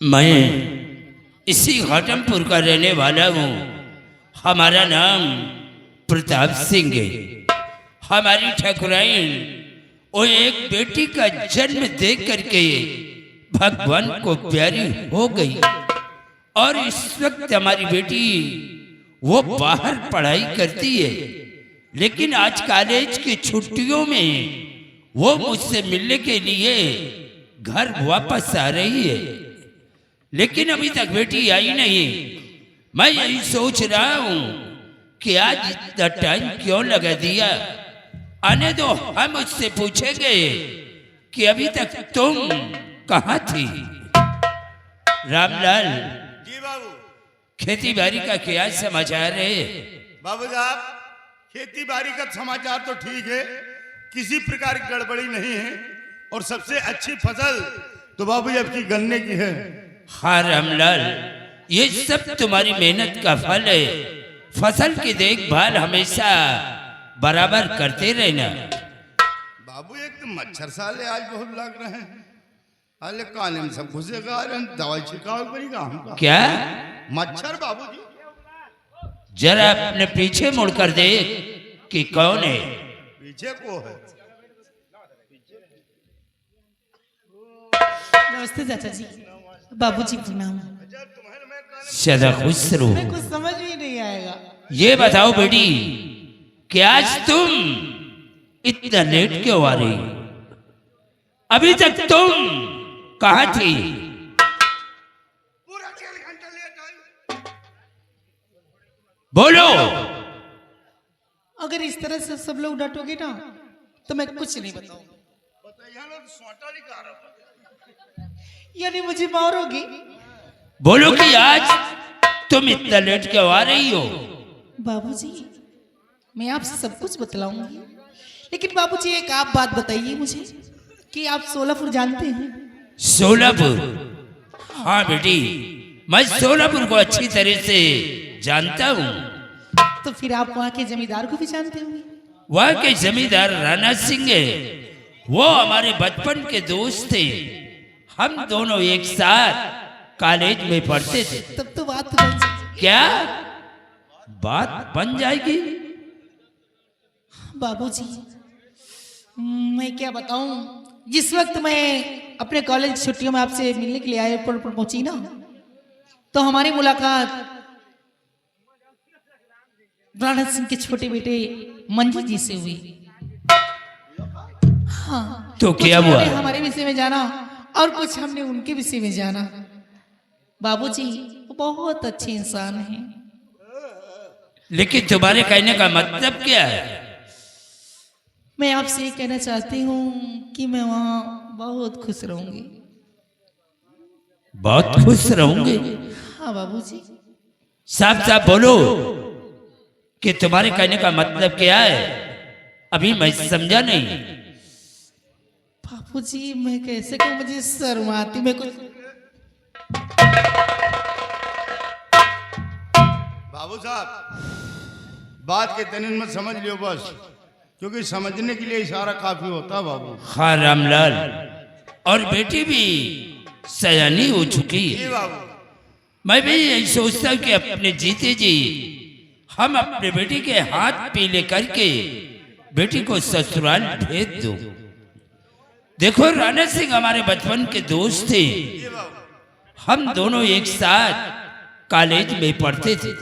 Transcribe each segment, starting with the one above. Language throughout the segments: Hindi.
मैं इसी घाटमपुर का रहने वाला हूँ। हमारा नाम प्रताप सिंह है। हमारी ठाकुराइन वो एक बेटी का जन्म देख करके भगवान को प्यारी हो गई और इस वक्त हमारी बेटी वो बाहर पढ़ाई करती है, लेकिन आज कॉलेज की छुट्टियों में वो मुझसे मिलने के लिए घर वापस आ रही है, लेकिन अभी तक बेटी आई नहीं। मैं यही सोच रहा हूँ कि आज इतना टाइम क्यों लगा दिया। आने दो, हम उससे पूछेंगे कि अभी तक तुम कहाँ थी। रामलाल जी बाबू। खेती बाड़ी का क्या समाचार है? बाबू साहब, खेती बाड़ी का समाचार तो ठीक है, किसी प्रकार की गड़बड़ी नहीं है और सबसे अच्छी फसल तो बाबू जी आपकी गन्ने की है। हाँ रामलाल, ये सब तुम्हारी मेहनत का फल है। फसल की देखभाल हमेशा बराबर करते रहना। बाबू एक तो मच्छर साले आज बहुत लग रहे हैं। अरे काले में सब घुसेगा, दवाई छिड़काव करेगा हमका। क्या मच्छर बाबू जी? जरा अपने पीछे मुड़कर देख कि कौन है। पीछे को है? नमस्ते चाचा जी। बाबूजी प्रणाम। सदा खुश रहो। मैं कुछ समझ ही नहीं आएगा। ये बताओ बेटी कि आज तुम इतना लेट क्यों आ रही? अभी तक तुम कहाँ थी? पूरा 4 घंटा लेट आई। बोलो। अगर इस तरह से सब लोग डांटोगे ना तो मैं कुछ नहीं बताऊंगा। बताइए ना, सोटा नहीं खा रहा। यानी मुझे मारोगे? बोलो कि आज तुम इतना लेट क्यों आ रही हो? बाबूजी मैं आपसे सब कुछ बतलाऊंगी, लेकिन बाबूजी एक आप बात बताइए मुझे कि आप सोलापुर जानते हैं? सोलापुर? हाँ बेटी, मैं सोलापुर को अच्छी तरह से जानता हूँ। तो फिर आप वहाँ के जमींदार को भी जानते होंगे? वहाँ के जमींदार राणा सिंह है। वो हमारे बचपन के दोस्त थे। हम दोनों एक साथ कॉलेज में पढ़ते थे। तब तो बात बन जाएगी। क्या बात बन जाएगी? बाबूजी मैं क्या बताऊं, जिस वक्त मैं अपने कॉलेज छुट्टियों में आपसे मिलने के लिए एयरपोर्ट पर पहुंची ना, तो हमारी मुलाकात राणा सिंह के छोटे बेटे मंजू जी से हुई। हाँ, तो क्या कुछ हुआ? उन्होंने हमारे विषय में जाना और कुछ हमने उनके विषय में जाना। बाबूजी वो बहुत अच्छे इंसान हैं। लेकिन तुम्हारे कहने का मतलब क्या है? मैं आपसे ये कहना चाहती हूँ कि मैं वहाँ बहुत खुश रहूंगी। बहुत खुश रहूंगी? हाँ बाबूजी। साफ साफ बोलो कि तुम्हारे कहने का मतलब क्या है। अभी मैं समझा नहीं। बाबूजी मैं कैसे कहूँ, मुझे शर्म आती। मैं कुछ बाबू साहब, बात के तनिन में समझ लियो बस, क्योंकि समझने के लिए इशारा काफी होता है बाबू। हाँ रामलाल, और बेटी भी सयानी हो चुकी जी है। बाबू। मैं भी यही सोचता हूँ कि अपने जीते जी हम अपने बेटी के हाथ पीले करके बेटी को ससुराल भेज दो। देखो राणा सिंह हमारे बचपन के दोस्त थे। जी बाबू। हम दोनों एक साथ कॉलेज में पढ़ते थे।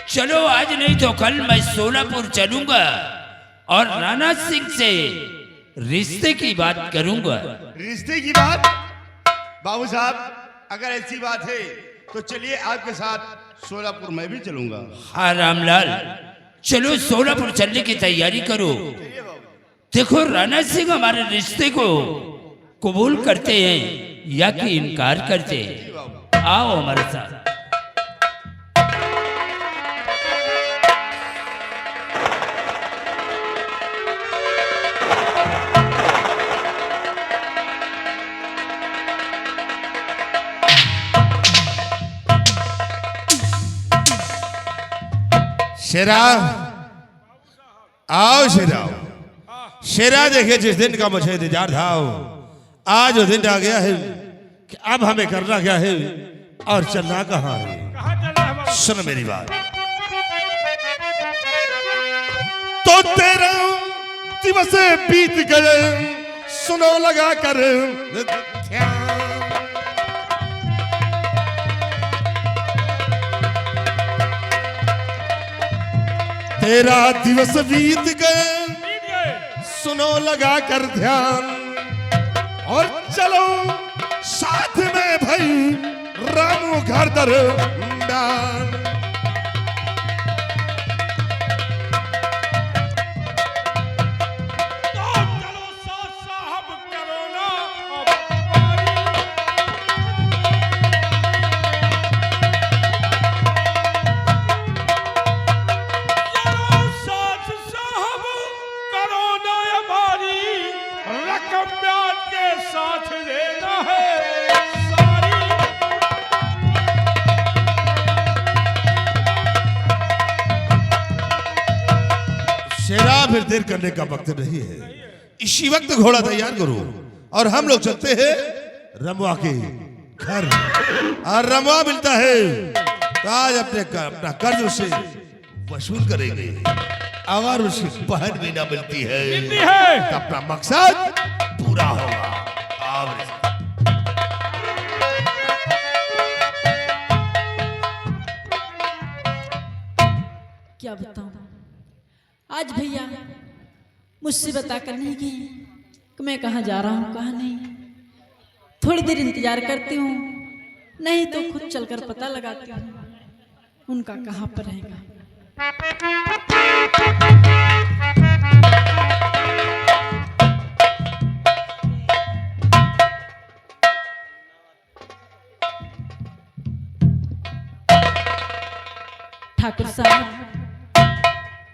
चलो आज नहीं तो कल मैं सोलापुर चलूंगा और राणा सिंह से रिश्ते की बात करूंगा। रिश्ते की बात? बाबू साहब अगर ऐसी बात है तो चलिए आपके साथ सोलापुर मैं भी चलूंगा। हाँ रामलाल, चलो सोलापुर चलने की तैयारी करो। देखो राणा सिंह हमारे रिश्ते को कबूल करते हैं या कि इनकार करते हैं। आओ हमारे साथ। शेरा आओ, शेरा शेरा। देखिए जिस दिन का मुझे इंतजार था आज वो दिन आ गया है कि अब हमें करना क्या है और चलना कहाँ है। कहाँ चला है बाबू? सुन मेरी बात। तो 13 दिवस बीत गए, सुनो लगा कर ध्यान। 13 दिवस बीत गए, बीत गए। सुनो लगा कर ध्यान, और चलो साथ में भाई रामू घर दर डाल। तो चलो साथ साहब करो ना अब पारी। चलो साथ साहब करो ना हमारी, रकम ब्याज के साथ लेना है सारी। शेरा फिर देर करने का वक्त नहीं है, इसी वक्त घोड़ा तैयार करो और हम लोग चलते हैं रमुआ के घर। और रमुआ मिलता है तो आज अपना कर्ज उसे वसूल करेंगे। अगर उसकी बहन भी ना मिलती है मिलती है तो अपना मकसद पूरा होगा। और क्या बताऊं, आज भैया मुझसे बता कर नहीं गए कि मैं कहाँ जा रहा हूँ कहाँ नहीं। थोड़ी देर इंतजार करती हूँ, नहीं तो खुद चलकर पता लगाती हूँ उनका कहाँ पर रहेगा। ठाकुर साहब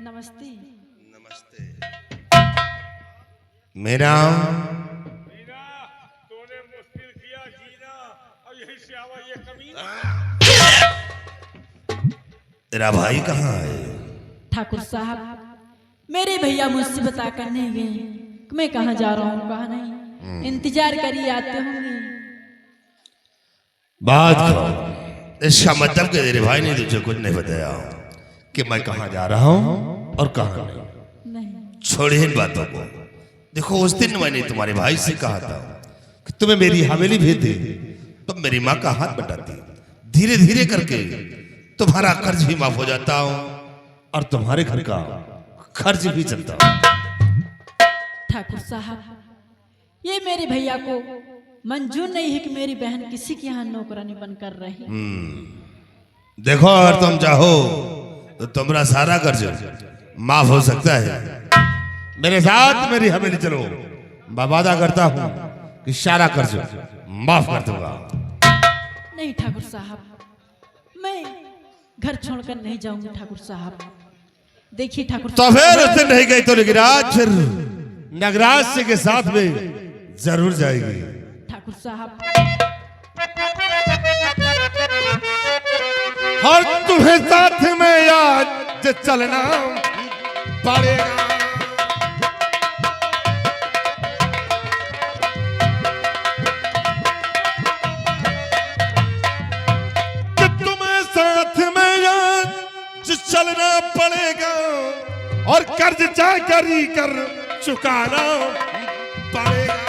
नमस्ते। नमस्ते। मेरा जीना, तूने मुश्किल किया जीना, और यहीं से आवा ये कमीना। तेरा भाई कहाँ है? ठाकुर साहब मेरे भैया मुझसे बता कर नहीं गए कि मैं कहाँ जा रहा हूँ कहाँ नहीं। इंतजार करिए आते होंगे। बात करो। इसका मतलब कि तेरे भाई ने तुझे कुछ नहीं बताया कि मैं कहाँ जा रहा हूँ और कहाँ नहीं। नहीं छोड़े इन बातों को। देखो उस दिन मैंने तुम्हारे भाई से कहा था कि तुम्हें मेरी हवेली भेज दे तो मेरी माँ का हाथ बटाती। धीरे धीरे करके तुम्हारा कर्ज भी माफ हो जाता हूँ और तुम्हारे घर का खर्च भी चलता। ठाकुर साहब ये मेरे भैया को मंजूर नहीं है कि मेरी बहन किसी के यहाँ नौकरानी बनकर रहे। देखो अगर तुम चाहो तो तुम्हारा सारा कर्ज माफ हो सकता है। मेरे साथ मेरी हवेली चलो, मैं वादा करता हूँ कि सारा कर्ज माफ कर दूंगा। नहीं ठाकुर साहब मैं घर छोड़कर नहीं जाऊंगी। ठाकुर साहब देखिए ठाकुर तो फिर उस दिन नहीं गई तो लेकिन आज फिर नगराज सिंह के साथ में जरूर जाएगी। ठाकुर साहब और तुम्हें साथ में आज चलना पड़ेगा। कि तुम्हें साथ में आज चलना पड़ेगा और कर्ज जाकर ही कर चुकाना पड़ेगा।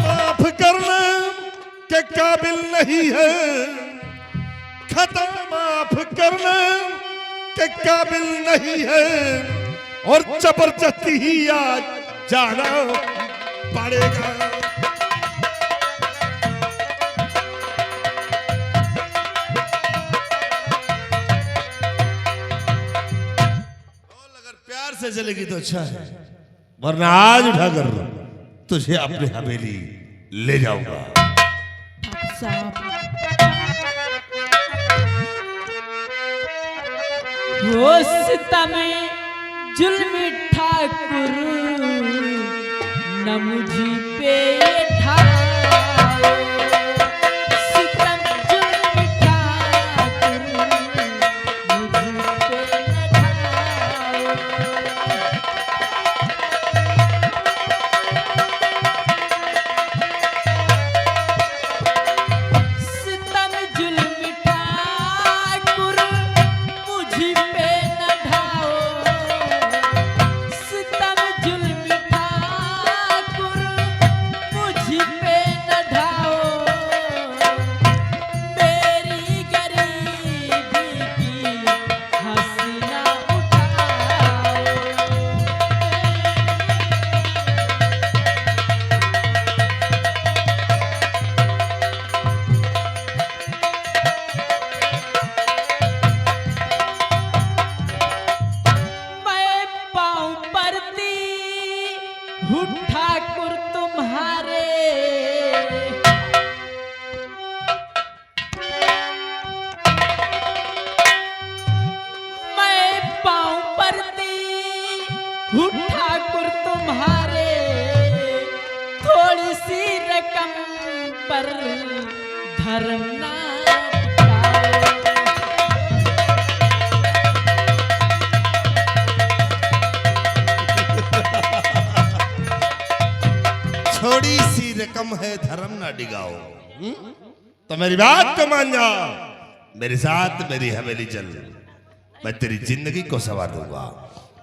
माफ करने के काबिल नहीं है, खता माफ करने के काबिल नहीं है और जबरदस्ती ही आज जाना पड़ेगा। अगर प्यार से चलेगी तो अच्छा है, वरना आज उठाकर तुझे अपनी हवेली ले जाऊंगा। ठाकुर साहब हो सितम जुल्म ठाकुर न मुझी पे ठाओ। सितम जुल्म ठाकुर मुझी पे न ठाओ। भरम ना टिकाओ। थोड़ी सी रकम है धर्म ना डिगाओ। तो मेरी बात को मान जा, मेरे साथ मेरी हवेली चल, मैं तेरी जिंदगी को संवार दूंगा,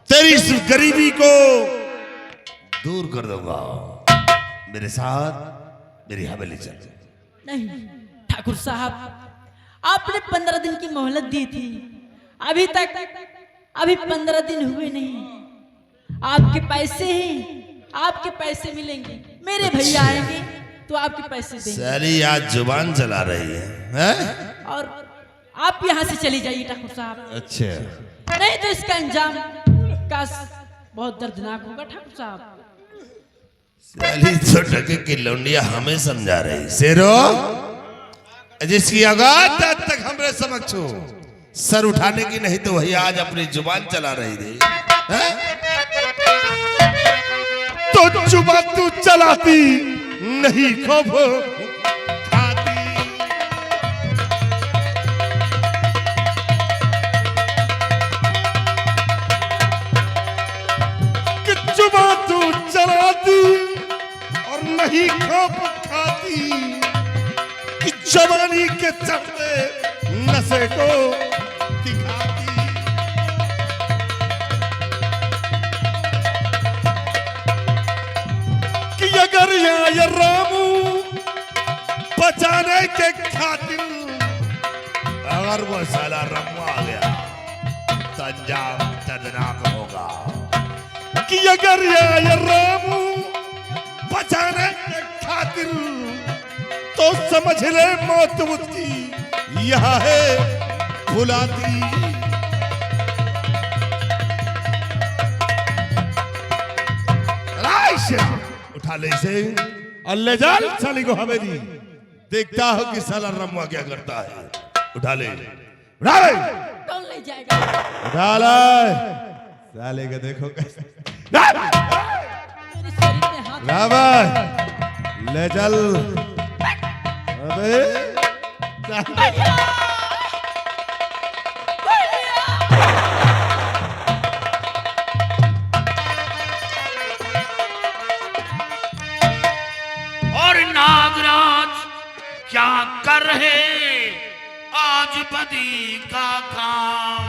तेरी इस गरीबी को दूर कर दूंगा। मेरे साथ मेरी हवेली चल। नहीं ठाकुर साहब, आपने 15 दिन की मोहलत दी थी, अभी 15 दिन हुए नहीं। आपके पैसे हैं, आपके पैसे मिलेंगे, मेरे भैया आएंगे तो आपके पैसे देंगे। सारी आज जुबान चला रही है? और आप यहाँ से चली जाइए ठाकुर साहब, अच्छा, नहीं तो इसका अंजाम का बहुत दर्दनाक होगा ठाकुर साहब। साली तो टके की लौंडिया हमें समझा रही। शेरो, जिसकी औकात आज तक हमरे समक्ष हो सर उठाने की नहीं, तो वही आज अपनी जुबान चला रही थी। तो जुबान तू चलाती नहीं खौफ खाती। कि जुबान तू चलाती और नहीं खौफ खाती, कि जवानी के चढ़ते नशे को दिखाती। कि अगर ये रामू बचाने के खातिर अगर वो साला रमू आ गया तो अंजाम दर्दनाक होगा। कि अगर ये रामू बचाने के खातिर तो समझ ले मौत उसकी यहाँ है बुलाती। उठा ले इसे और ले जा साली को हवेली, देखता हो कि साला रमुआ क्या करता है। उठा ले, उठा ले, कौन ले जाएगा? उठा ले साले को, देखो कैसे। मेरे शरीर में हाथ ला भाई, ले चल। अबे और नागराज क्या कर रहे आज बदी का काम,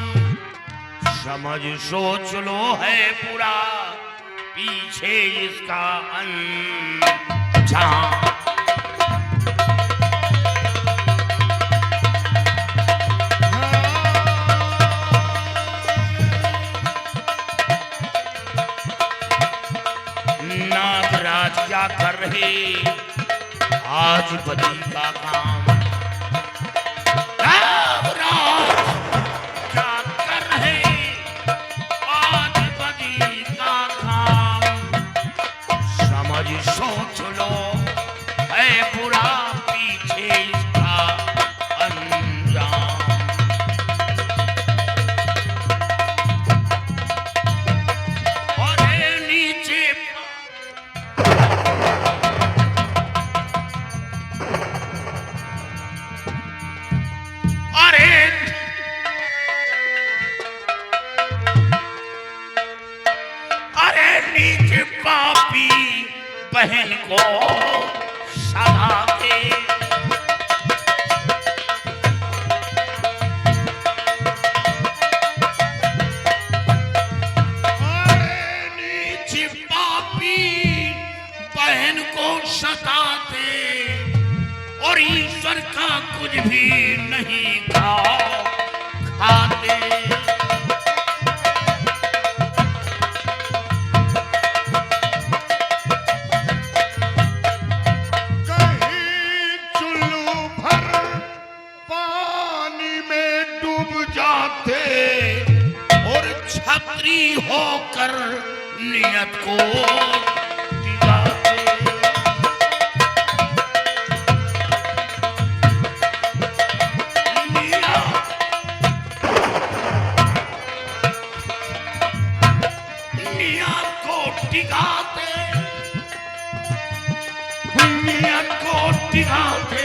समझ सोच लो है पूरा पीछे इसका अंजाम। नागराज क्या कर रहे आज बदी का काम, नागराज क्या कर रहे आज बदी का काम, समझ सोच लो है पूरा पीछे इसका अंजाम। और नीचे अरे नीचे पापी बहन को सदा दे, अरे नीचे पापी बहन को सता दे, और ईश्वर का कुछ भी नहीं खाते। कहीं चुल्लू भर पानी में डूब जाते, और छतरी होकर नियत को टिकाते। नियत को टिकाते, नियत को टिकाते,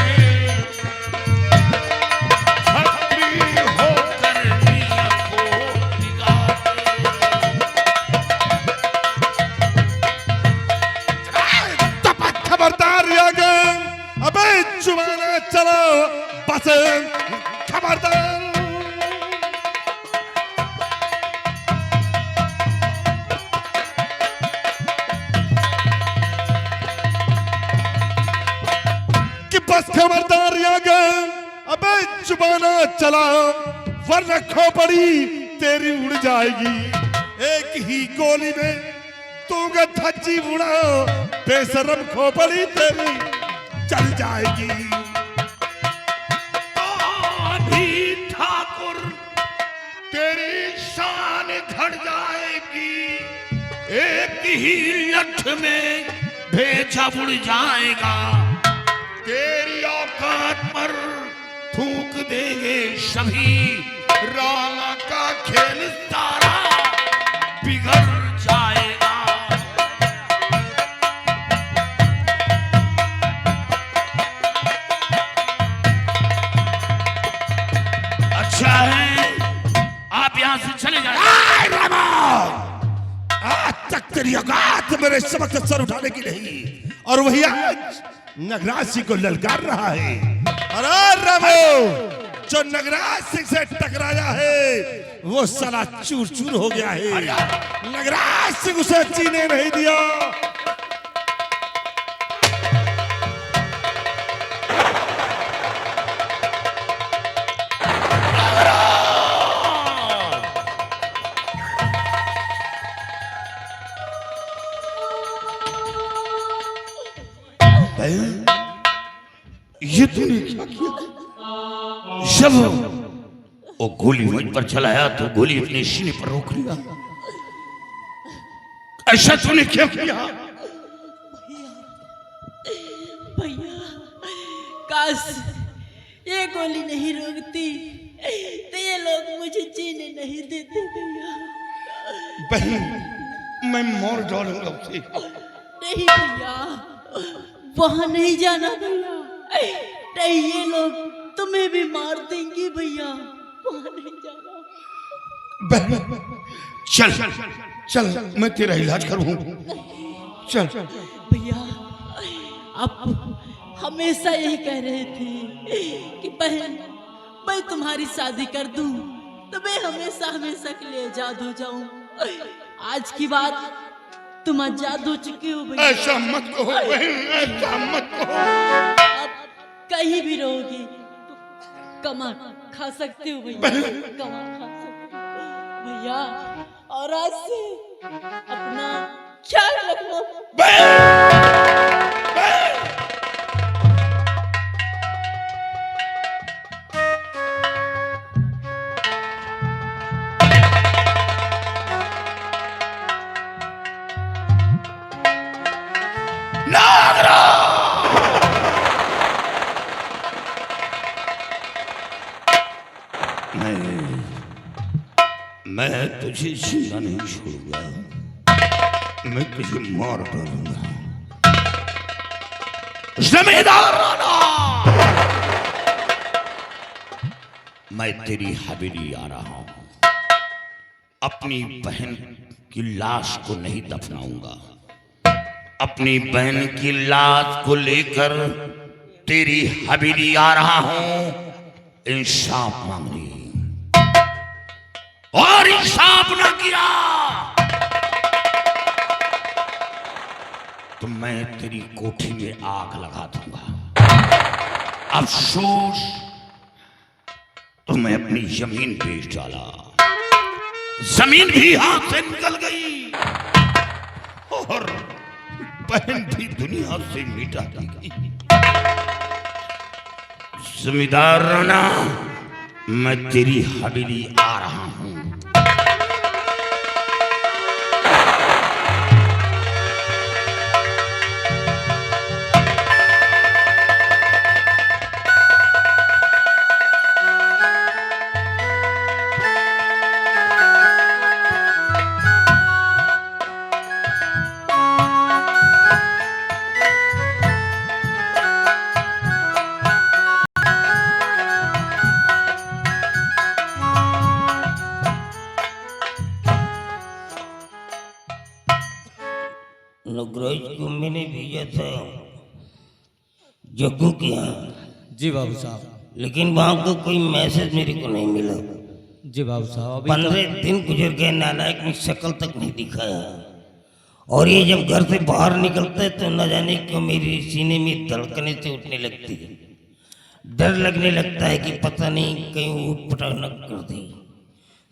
खबरदार आगे अबे जुबाना चला वरना खोपड़ी तेरी उड़ जाएगी। एक ही गोली में तूगे धज्जी उड़ा बेशरम खोपड़ी तेरी चल जाएगी। अभी ठाकुर तेरी शान घट जाएगी, एक ही लठ में भेजा उड़ जाएगा। तेरी औकात पर थूक देंगे सभी, राणा का खेल सारा बिगड़ जाएगा। अच्छा है आप यहां से चले जाए। आज तक तेरी औकात मेरे सबक से सर उठाने की नहीं, और वही आज नगराज सिंह को ललकार रहा है। अरे रामो, जो नगराज सिंह से टकराया है वो साला चूर चूर हो गया है। नगराज सिंह उसे जीने नहीं दिया। ये तूने क्या किया? जब वो गोली मुझ पर चलाया तो गोली अपने सीने पर रोक लिया। ऐसा तूने क्या किया? भैया काश ये गोली नहीं रोकती तो ये लोग मुझे जीने नहीं देते भैया। बहन मैं मार डालूंगा उसे। नहीं भैया, वहां नहीं जाना भैया। नहीं, ये लोग तुम्हें भी मार देंगे भैया, वहां नहीं जाना। बहन चल चल मैं तेरा इलाज करूं। चल भैया आप हमेशा यही कह रहे थे कि बहन मैं तुम्हारी शादी कर दूं तो मैं हमेशा हमेशा के लिए आजाद हो जाऊं। आज की बात तुम आजाद हो चुके हो भैया। ऐसा मत कहो बहन, ऐसा मत कहो। अब कहीं भी रहोगी तो कमा खा सकते हो भैया, कमा खा सकते हो भैया। और आज से अपना ख्याल रखना। मैं तुझे जिंदा नहीं छोड़ूंगा, मैं तुझे मार डालूंगा। जमींदार राणा, मैं तेरी हवेली आ रहा हूं। अपनी बहन की लाश को नहीं दफनाऊंगा। अपनी बहन की लाश को लेकर तेरी हवेली आ रहा हूं इंसाफ मांगने। और इंसाफ न किया तो मैं तेरी कोठी में आग लगा दूंगा। अफसोस तो मैं अपनी जमीन बेच डाला, जमीन भी हाथ से निकल गई और बहन भी दुनिया से मिटा दी गई। जमींदार राणा, मैं तेरी हवेली आ रहा हूं। नगराज को मैंने भेजा था जग्गू के यहाँ। जी बाबू साहब। लेकिन वहां को कोई मैसेज मेरे को नहीं मिला। जी बाबू साहब, अभी 15 दिन गुजर गए, नालायक ने शक्ल तक नहीं दिखाया। और ये जब घर से बाहर निकलता है तो न जाने क्यों मेरे सीने में धड़कने से उठने लगती है। डर लगने लगता है कि पता नहीं कहीं ऊट पटांग न कर दी।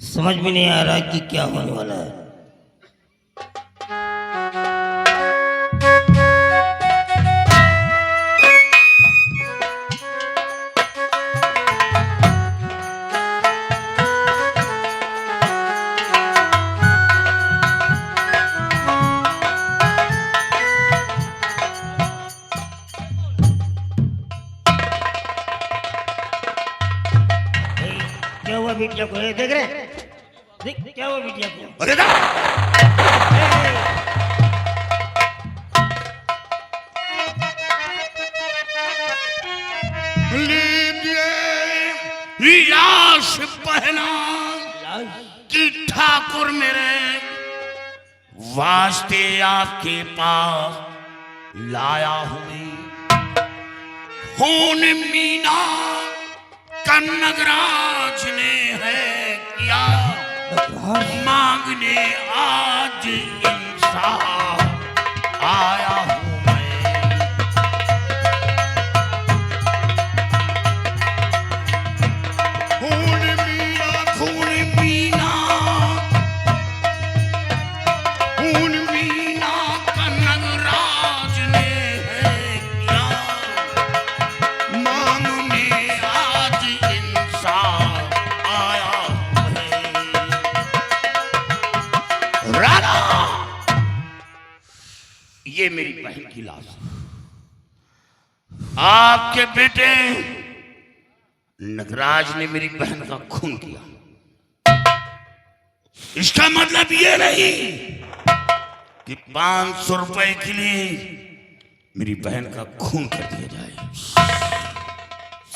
समझ में नहीं आ रहा कि क्या होने वाला है। क्या हुआ बिटिया को? देख रहे देख क्या हुआ बिटिया को? अरे ना लीजिए लाश पहना कि ठाकुर मेरे वास्ते आपके पास लाया हुई खून मीना कन्नगराज ने है किया मांगने आज इंसाफ आया हूं मैं। खून मीना खून मीना खून मीना कन्नगराज ने है किया मांगने आज इंसाफ आया है। राधा ये मेरी बहन की लाश है। आपके बेटे नगराज ने मेरी बहन का खून किया। इसका मतलब ये नहीं कि 500 रुपए के लिए मेरी बहन का खून कर दिया जाए।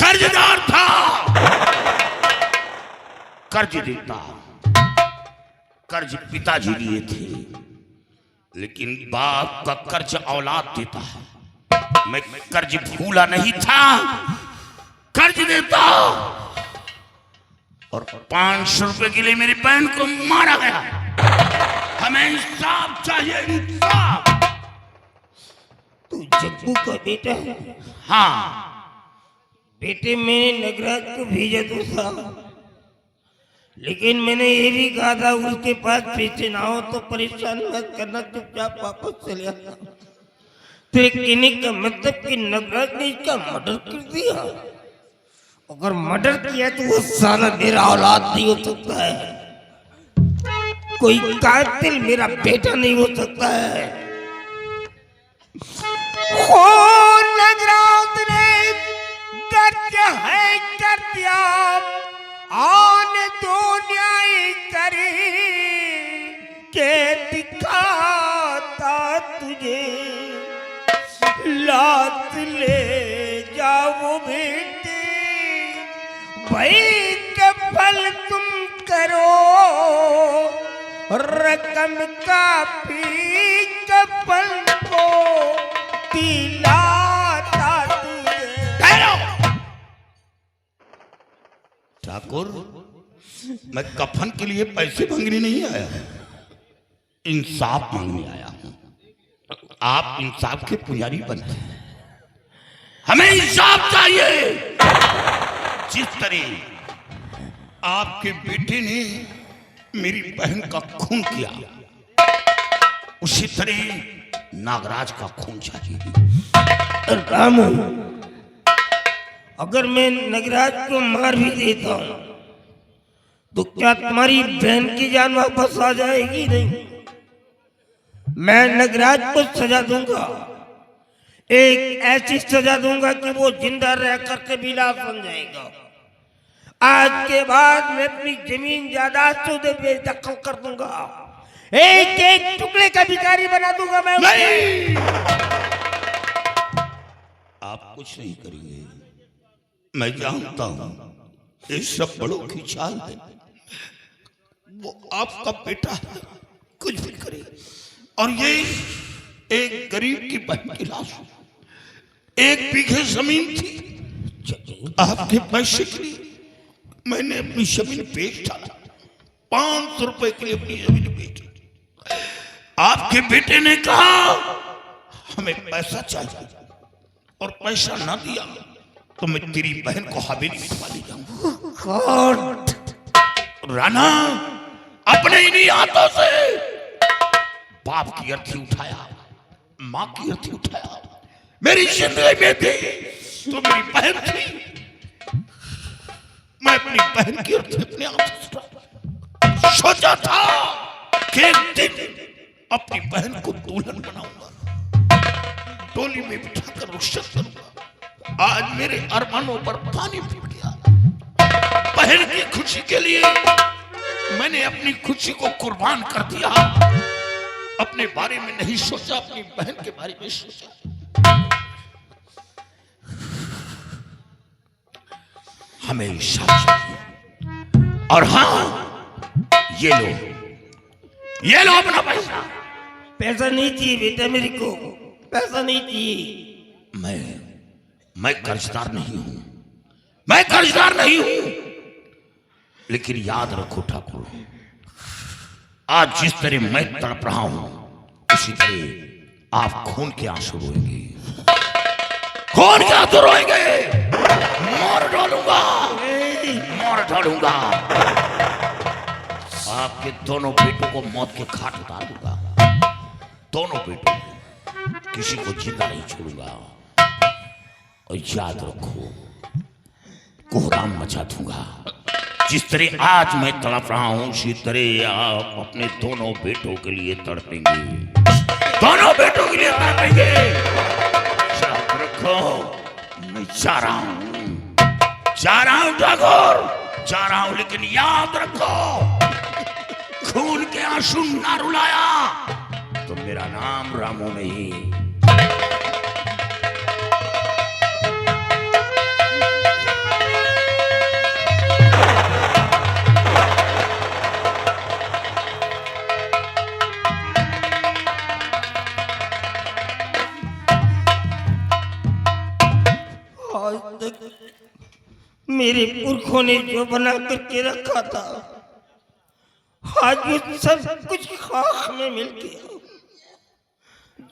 कर्जदार था, कर्ज देता, कर्ज पिताजी लिए थे, लेकिन बाप का कर्ज औलाद देता है। मैं कर्ज भूला नहीं था, कर्ज देता और 500 रुपए के लिए मेरी बहन को मारा गया। हमें इंसाफ चाहिए, इंसाफ। तू जग्गू का बेटा है? हाँ बेटे मैंने नगराज को भेजा तो था, लेकिन मैंने ये भी कहा था उसके पास पैसे ना हो तो परेशान मत करना, चुपचाप वापस चले आना। तेरे कहने का मतलब कि नगराज ने इसका मर्डर कर दिया? अगर मर्डर किया तो वो साला मेरा औलाद नहीं हो सकता है। कोई कातिल मेरा बेटा नहीं हो सकता है। ओ नगराज ने दर्द है कर दिया, आन दुनिया करे के दिखाता तुझे, लात ले जाओ बेटे भाई कफल तुम करो, रकम का भी कफल को दिलाता तुझे। ठाकुर मैं कफन के लिए पैसे मांगने नहीं आया, इंसाफ मांगने आया हूं। आप इंसाफ के पुजारी बनते हैं, हमें इंसाफ चाहिए। जिस तरह आपके बेटे ने मेरी बहन का खून किया, उसी तरह नागराज का खून चाहिए। रामू, अगर मैं नगराज को मार भी देता हूं तो क्या तुम्हारी बहन की जान वापस आ जाएगी? नहीं, मैं नगराज को सजा दूंगा, एक ऐसी सजा दूंगा कि वो जिंदा रह करके भी लाश बन जाएगा। आज के बाद मैं अपनी जमीन जायदाद से बेदखल कर दूंगा, एक एक टुकड़े का भिखारी बना दूंगा मैं। नहीं, आप कुछ नहीं करेंगे, मैं जानता हूं ये सब बड़ों की चाल है। वो आपका बेटा है, कुछ भी करे। और ये एक गरीब की बहन की लाश, 1 बीघे जमीन थी, आपके पैसे के लिए मैंने अपनी जमीन बेच डाला, 500 रुपए के लिए अपनी जमीन बेच। आपके बेटे ने कहा हमें पैसा चाहिए और पैसा ना दिया तो मैं तेरी बहन को हवेली भिजवा ले जाऊंगा। गॉड, राणा अपने इन्हीं हाथों से बाप की अर्थी उठाया, मां की अर्थी उठाया। मेरी जिंदगी में थी तो मेरी बहन थी, मैं अपनी बहन की अर्थी अपने हाथों से उठाया। सोचा था कि एक दिन अपनी बहन को दुल्हन बनाऊंगा, टोली में बिठाकर रुखसत करूंगा। आज मेरे अरमानों पर पानी फिर गया। बहन की खुशी के लिए मैंने अपनी खुशी को कुर्बान कर दिया। अपने बारे में नहीं सोचा, अपनी बहन के बारे में सोचा। हमेशा और हाँ, ये लो अपना पैसा। पैसा नहीं चाहिए बेटा, मेरे को पैसा नहीं चाहिए। मैं कर्जदार नहीं हूं, मैं कर्जदार नहीं हूं। लेकिन याद रखो ठाकुर, आज जिस तरह मैं तड़प रहा हूं, उसी तरह आप खून के आंसू रोएंगे, खून के आंसू रोएंगे। मार डालूंगा आपके दोनों बेटों को मौत के घाट उतार दूंगा। दोनों बेटों को, किसी को जिंदा नहीं छोड़ूंगा। और याद रखो, कोहराम मचा दूंगा। जिस तरह आज मैं तड़प रहा हूं, उसी तरह आप अपने दोनों बेटों के लिए तड़पेंगे, दोनों बेटों के लिए तड़पेंगे। याद रखो, मैं जा रहा हूं ठाकुर, जा रहा हूं। लेकिन याद रखो, खून के आंसू ना रुलाया तो मेरा नाम रामू नहीं। आज तक मेरे पुरखों ने जो बना करके रखा था, आज वो सब कुछ खाक में मिल गया।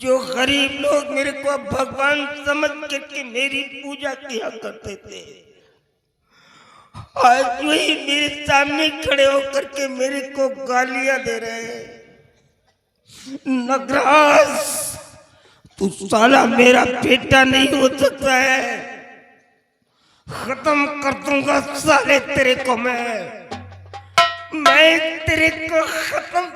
जो गरीब लोग मेरे को भगवान समझ करके मेरी पूजा किया करते थे, आज वही मेरे सामने खड़े होकर के मेरे को गालियां दे रहे हैं। नगराज, तू साला मेरा बेटा नहीं हो सकता है। खत्म कर दूंगा साले तेरे को, मैं तेरे को खत्म।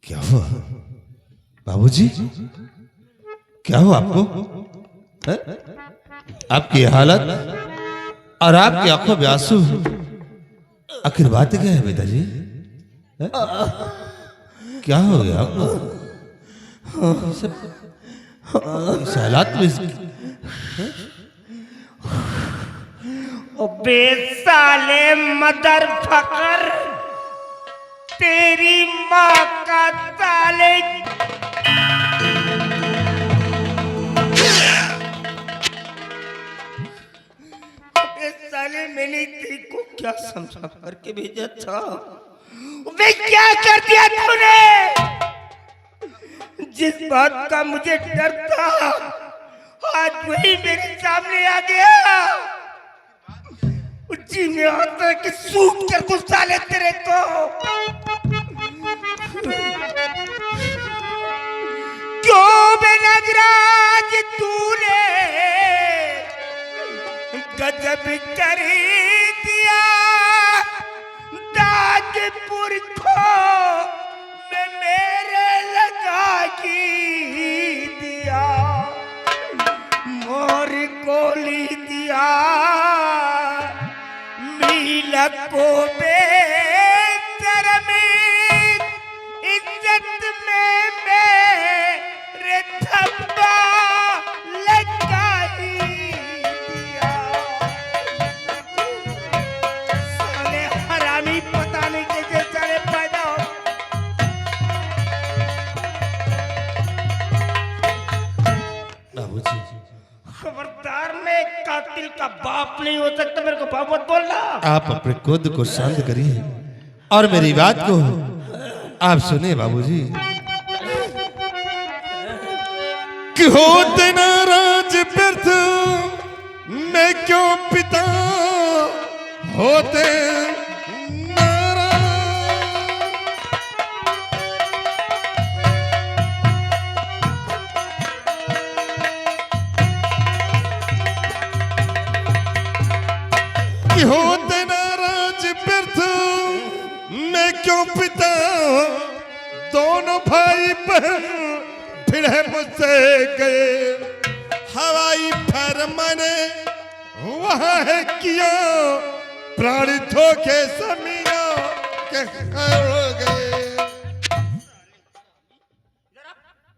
क्या हुआ बाबूजी? क्या हुआ आपको? है? आपकी हालत और आपकी आंखों में आंसू, आखिर बात क्या है पिताजी? क्या हो गया आपको? इस हालात में बे साले मदर फकर, तेरी माँ का साले। साले मैंने तेरे को क्या समझा करके भेजा था? वे क्या कर दिया तूने? जिस बात का मुझे डर था, आज वही मेरे सामने आ गया। जी में आता कि सूट कर दूं साले तेरे को। क्यों बे नगराज तूने गजब कर दिया, दागपुर को मैं मेरे लगा की दिया, मोर गोली दिया, मीला को बेशर्मी, इज्जत में कातिल का बाप नहीं हो सकता, मेरे को बाप मत बोलना। आप अपने क्रोध को शांत करिए और मेरी बात को आप सुने बाबूजी। कि होते नाराज व्यर्थ मैं क्यों पिता होते नाराज। कि होते नाराज व्यर्थ मैं क्यों पिता, दोनों भाई बहन फिर है मुझसे गए। हवाई फर मैंने वहां है किया, प्राण धोखे समीना के हो गए।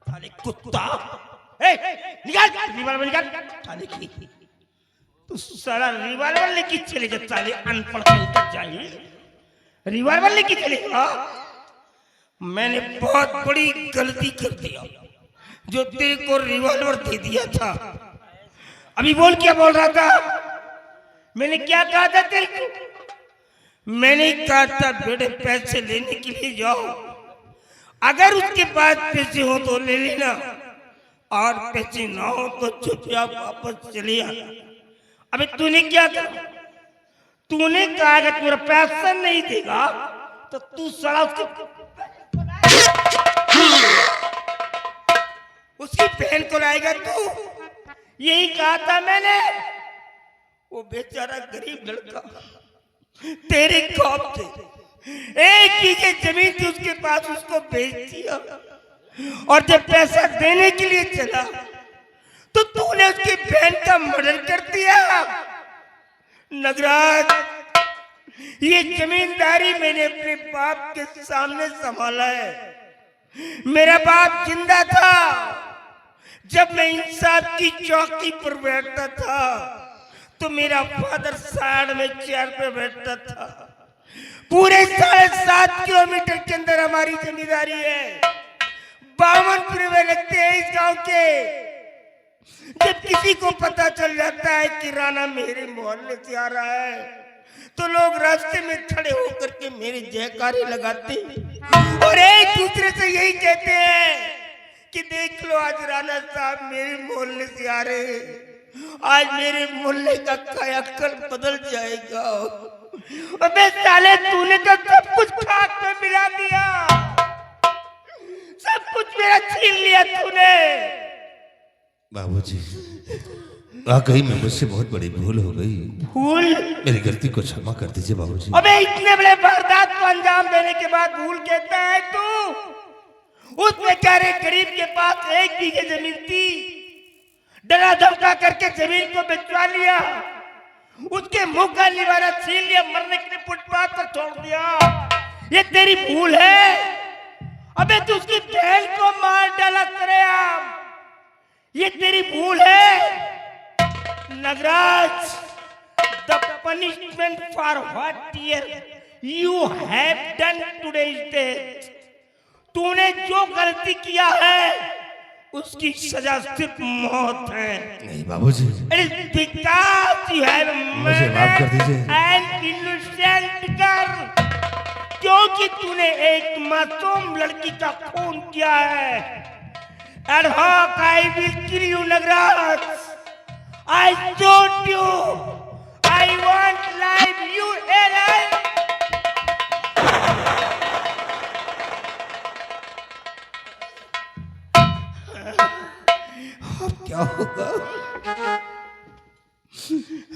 साले कुत्ता, ए, निकाल रिवॉल्वर निकाल साले की। तू साला रिवॉल्वर लेके चले जा, साले अनपढ़ कहीं जाए रिवॉल्वर लेके चलेगा। मैंने बहुत बड़ी गलती कर दिया जो तेरे को रिवॉल्वर दे दिया था। अभी बोल क्या बोल रहा था? मैंने क्या कहा था तेरे को? मैंने कहा था बेटे पैसे लेने के लिए जाओ, अगर उसके पास पैसे हो तो ले लेना, और पैसे ना हो तो चुपचाप वापस चले आ। अबे तूने क्या कहा? तूने कहा अगर तेरा पैसा नहीं देगा तो तू साला उसकी बहन को लाएगा तू, यही कहा था मैंने। वो बेचारा गरीब लड़का तेरे खौफ से एक बीघे जमीन थी उसके पास, उसको बेच दिया, और जब पैसा देने के लिए चला तो तूने उसकी बहन का मर्डर कर दिया। नगराज, ये जमींदारी मैंने अपने बाप के सामने संभाला है। मेरा बाप जिंदा था जब मैं इंसाफ की चौकी पर बैठता था, तो मेरा फादर साइड में चेयर पे बैठता था। पूरे 7.5 किलोमीटर के अंदर हमारी जमींदारी है। 52 परिवार लगते हैं इस गांव के। जब किसी को पता चल जाता है कि राणा मेरे मोहल्ले से आ रहा है, तो लोग रास्ते में खड़े होकर के मेरे जयकारे लगाते हैं और एक दूसरे से यही कहते हैं कि देख लो आज राणा साहब मेरे मोहल्ले से आ रहे हैं, आज मेरे मोहल्ले का कायाकल्प बदल जाएगा। अबे साले तूने तो सब कुछ खाक में मिला दिया, सब कुछ मेरा छीन लिया तूने। बाबूजी, वाकई में मुझसे बहुत बड़ी भूल हो गई। भूल? मेरी गलती को क्षमा कर दीजिए बाबूजी। अबे इतने बड़े वारदात को अंजाम देने के बाद भूल कहता है तू? उस बेचारे गरीब के पास 1 बीघे जमीन थी, डरा धमका करके जमीन को बेचवा लिया, उसके मुंह का निवारा छीन लिया, मरने के लिए फुटपाथ पर छोड़ दिया। ये तेरी भूल है। अबे तू उसकी बहन को मार डाला सरेआम, ये तेरी भूल है। Nagraj, the punishment for what you have done today is death. तूने जो गलती किया है उसकी सजा सिर्फ मौत है। नहीं बाबूजी, because you have मुझे माफ कर दीजिए। an innocent girl, क्योंकि तूने एक मासूम लड़की का खून किया है। And how I will kill you, Nagraj. I told you, I want life, you alive. अब क्या होगा?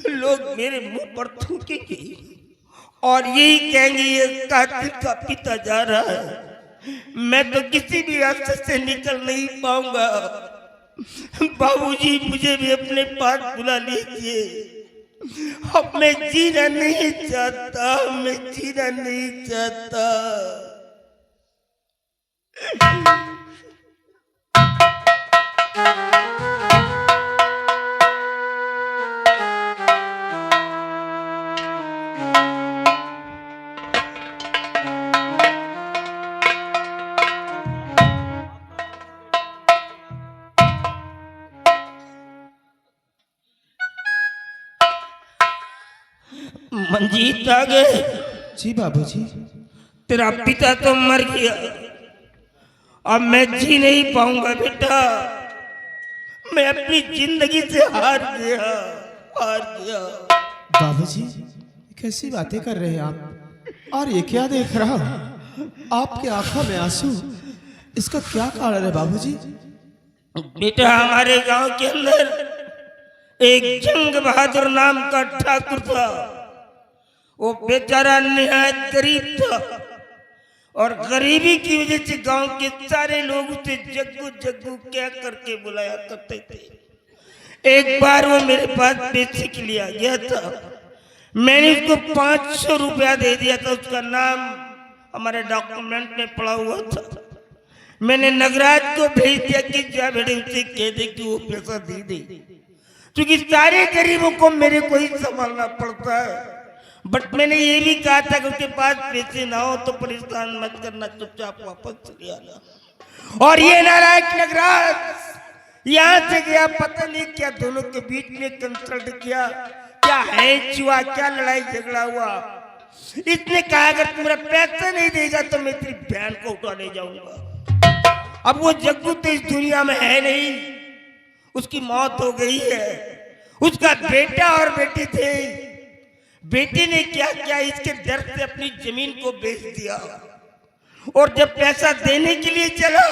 लोग मेरे मुंह पर थूकेंगे और यही कहेंगे ये कातिल का पिता जा रहा है। मैं तो किसी भी रास्ते से निकल नहीं पाऊंगा। बाबूजी, मुझे भी अपने पास बुला लीजिए। अब मैं जीना नहीं चाहता, मैं जीना नहीं चाहता। मंजीत आ गए। जी बाबूजी। तेरा पिता तो मर गया, अब मैं जी नहीं पाऊंगा बेटा। मैं अपनी जिंदगी से हार गया, हार गया। बाबूजी कैसी बातें कर रहे हैं आप? और ये क्या देख रहा हूँ आपकी आंखों में आंसू, इसका क्या कारण है बाबूजी? बेटा हमारे गांव के अंदर एक जंग बहादुर नाम का ठाकुर था। वो बेचारा निहायत गरीब था और गरीबी की वजह से गांव के सारे लोग उसे जग्गू जग्गू क्या करके बुलाया करते थे। एक बार वो मेरे पास पैसे के लिए आ गया था, मैंने उसको 500 रुपया दे दिया था। उसका नाम हमारे डॉक्यूमेंट में पड़ा हुआ था। मैंने नगराज को भेज दिया कि जा बेटे उसे कह दे कि वो पैसा दे दे, क्योंकि सारे गरीबों को मेरे को ही संभालना पड़ता है। बट मैंने ये भी कहा था कि उसके पास पैसे ना हो तो परेशान मत करना, चुपचाप वापस चले आना। और ये नारायण नगराज यहाँ से गया, पता नहीं क्या दोनों के बीच में कंसल्ट किया, क्या है हुआ, क्या लड़ाई झगड़ा हुआ। इसने कहा अगर तुम्हारा पैसा नहीं देगा तो मैं तेरी बहन को उठा ले जाऊंगा। अब वो जग्गू तो इस दुनिया में है नहीं, उसकी मौत हो गई है। उसका बेटा और बेटी थे। बेटे ने क्या किया, इसके डर से अपनी जमीन को बेच दिया और जब पैसा देने के लिए चला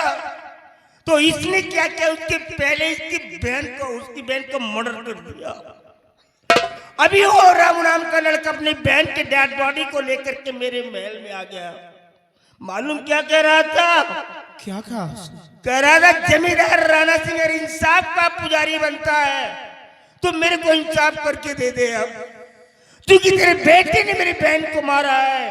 तो इसने क्या किया, उसके पहले उसकी बहन को मर्डर कर दिया। अभी वो राम नाम का लड़का अपनी बहन के डेड बॉडी को लेकर के मेरे महल में आ गया। मालूम क्या कह रहा था? क्या कहा? कह रहा था जमींदार राणा सिंह अगर इंसाफ का पुजारी बनता है तो मेरे को इंसाफ करके दे दे। अब क्योंकि तेरे बेटे ने मेरी बहन को मारा है,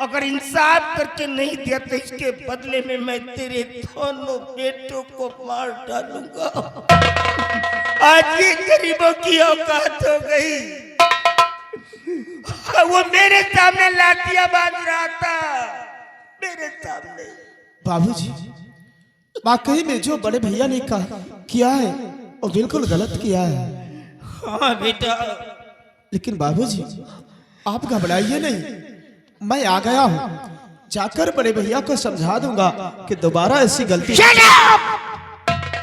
अगर इंसाफ करके नहीं दिया तो इसके बदले में मैं तेरे दोनों बेटों को मार डालूंगा। आज ये गरीबों की औकात हो गई। वो मेरे सामने लाठियां बांध रहा था, मेरे सामने। बाबूजी वाकई में जो बड़े भैया ने किया है वो बिल्कुल गलत किया है। हाँ बेटा। लेकिन बाबूजी आप घबराइए नहीं, मैं आ गया हूँ, जाकर बड़े भैया को समझा दूंगा कि दोबारा ऐसी गलती। Shut up!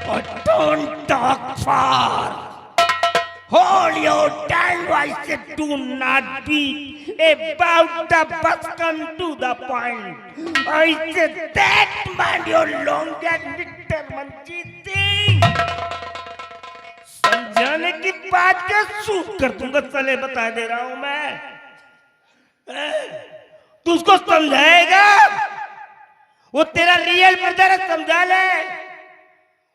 Or don't talk far. Hold your tongue, I said, do not be about the bus, come to the point. I said that man your long and Mr. Manjeet Singh. समझाने की बात क्या सूट कर दूंगा, चले बता दे रहा हूं मैं। तू उसको समझाएगा, वो तेरा रियल ब्रदर है, समझा ले।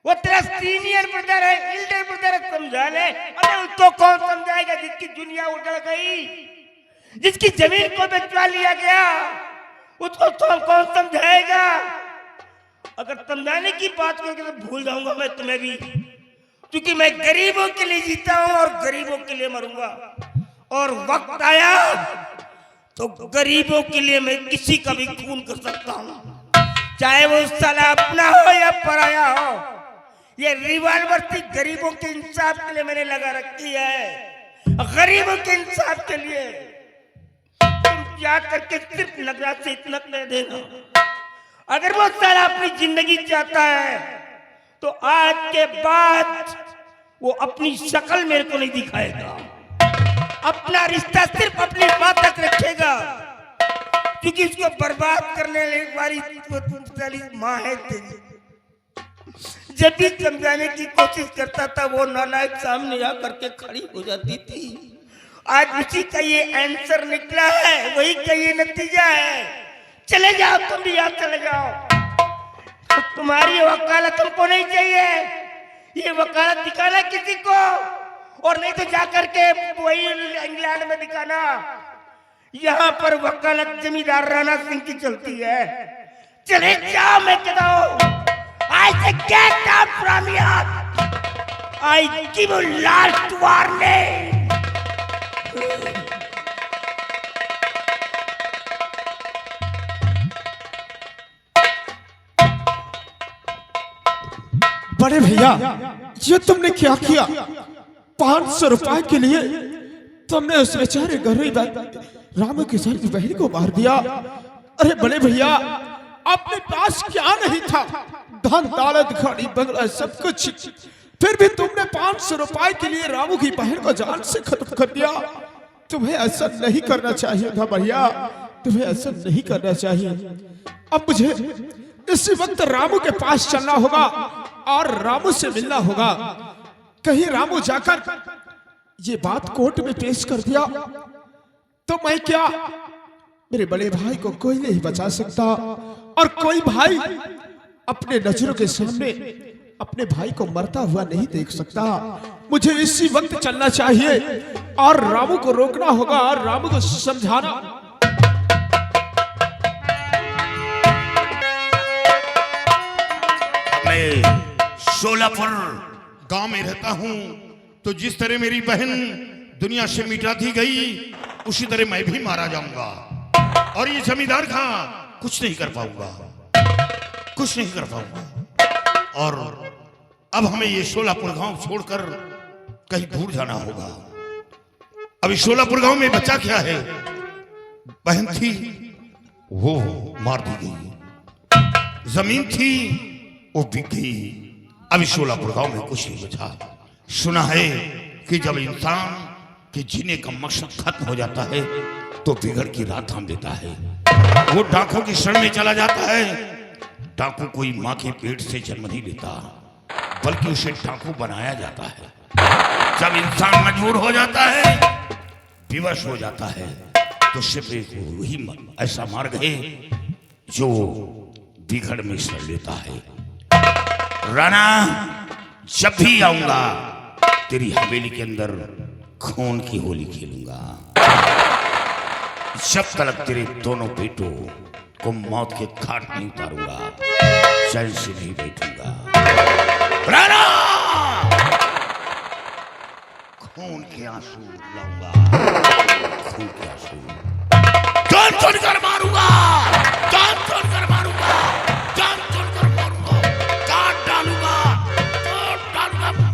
वो तेरा सीनियर ब्रदर है, एल्डर ब्रदर है, समझा ले। अरे उसको कौन समझाएगा जिसकी दुनिया उजड़ गई, जिसकी जमीन को बेचवा लिया गया, उसको कौन समझाएगा? अगर समझाने की बात करोगे तो भूल जाऊंगा मैं तुम्हें भी, क्योंकि मैं गरीबों के लिए जीता हूं और गरीबों के लिए मरूंगा। और वक्त आया तो गरीबों के लिए मैं किसी का भी खून कर सकता हूं, चाहे वो साला अपना हो या पराया हो। ये रिवॉल्वर थी गरीबों के इंसाफ के लिए मैंने लगा रखी है, गरीबों के इंसाफ के लिए। तुम क्या करके सिर्फ नगराज से इतना कह देना, अगर वो साला अपनी जिंदगी चाहता है तो आज के बाद वो अपनी शक्ल मेरे को नहीं दिखाएगा, अपना रिश्ता सिर्फ अपनी मां तक रखेगा, क्योंकि उसको बर्बाद करने वाली मां है तेरी। जब भी समझाने की कोशिश करता था वो नालायक सामने आकर के खड़ी हो जाती थी। आज उसी का ये आंसर निकला है, वही का ये नतीजा है। चले जाओ, तुम भी यहाँ चले जाओ। तुम्हारी वकालत हमको नहीं चाहिए, ये वकालत दिखाना किसी को, और नहीं तो जाकर के वही इंग्लैंड में दिखाना। यहाँ पर वकालत जमींदार राणा सिंह की चलती है। चले जाओ, मैं कहता हूँ। I say get out from here. I give you last warning. बड़े भैया ये तुमने क्या किया? 500 रुपए के लिए तुमने उस बेचारे गरीब रामू किशोर की बहन को मार दिया। अरे बड़े भैया, अपने पास क्या नहीं था, धन दौलत गाड़ी बंगला सब कुछ, फिर भी तुमने 500 रुपए के लिए रामू की बहन को जान से खत्म कर दिया। तुम्हें ऐसा नहीं करना चाहिए था भैया, तुम्हें ऐसा नहीं करना चाहिए। अब मुझे इसी वक्त रामू के पास चलना होगा और रामू से मिलना होगा। कहीं रामू जाकर ये बात कोर्ट में पेश कर दिया तो मैं क्या, मेरे बड़े भाई को कोई नहीं बचा सकता और कोई भाई अपने नजरों के सामने अपने भाई को मरता हुआ नहीं देख सकता। मुझे इसी वक्त चलना चाहिए और रामू को रोकना होगा और रामू को समझाना। मैं शोलापुर गांव में रहता हूं, तो जिस तरह मेरी बहन दुनिया से मिटा दी गई, उसी तरह मैं भी मारा जाऊंगा और ये जमींदार का कुछ नहीं कर पाऊंगा, कुछ नहीं कर पाऊंगा। और अब हमें ये शोलापुर गांव छोड़कर कहीं दूर जाना होगा। अभी शोलापुर गांव में बचा क्या है, बहन थी वो मार दी गई, जमीन थी वो बिक गई। अभी शोलापुर गांव में कुछ नहीं बचा। सुना है कि जब इंसान के जीने का मकसद खत्म हो जाता है तो बिगड़ की राह थाम देता है, वो डाकू की शरण में चला जाता है। डाकू कोई माँ के पेट से जन्म नहीं लेता, बल्कि उसे डाकू बनाया जाता है। जब इंसान मजबूर हो जाता है, विवश हो जाता है, तो सिर्फ एक वही ऐसा मार्ग है जो बिगड़ में सड़ लेता है। राणा, जब भी आऊंगा तेरी हवेली के अंदर खून की होली खेलूंगा। जब तक तेरे दोनों बेटों को मौत के घाट नहीं उतारूंगा, चैन से नहीं बैठूंगा। राणा, खून के आंसू लाऊंगा, खून के आंसू जान छोड़कर मारूंगा, जान छोड़कर मारूंगा, जान छोड़कर मारूंगा, काट डालूंगा, काट डालूंगा।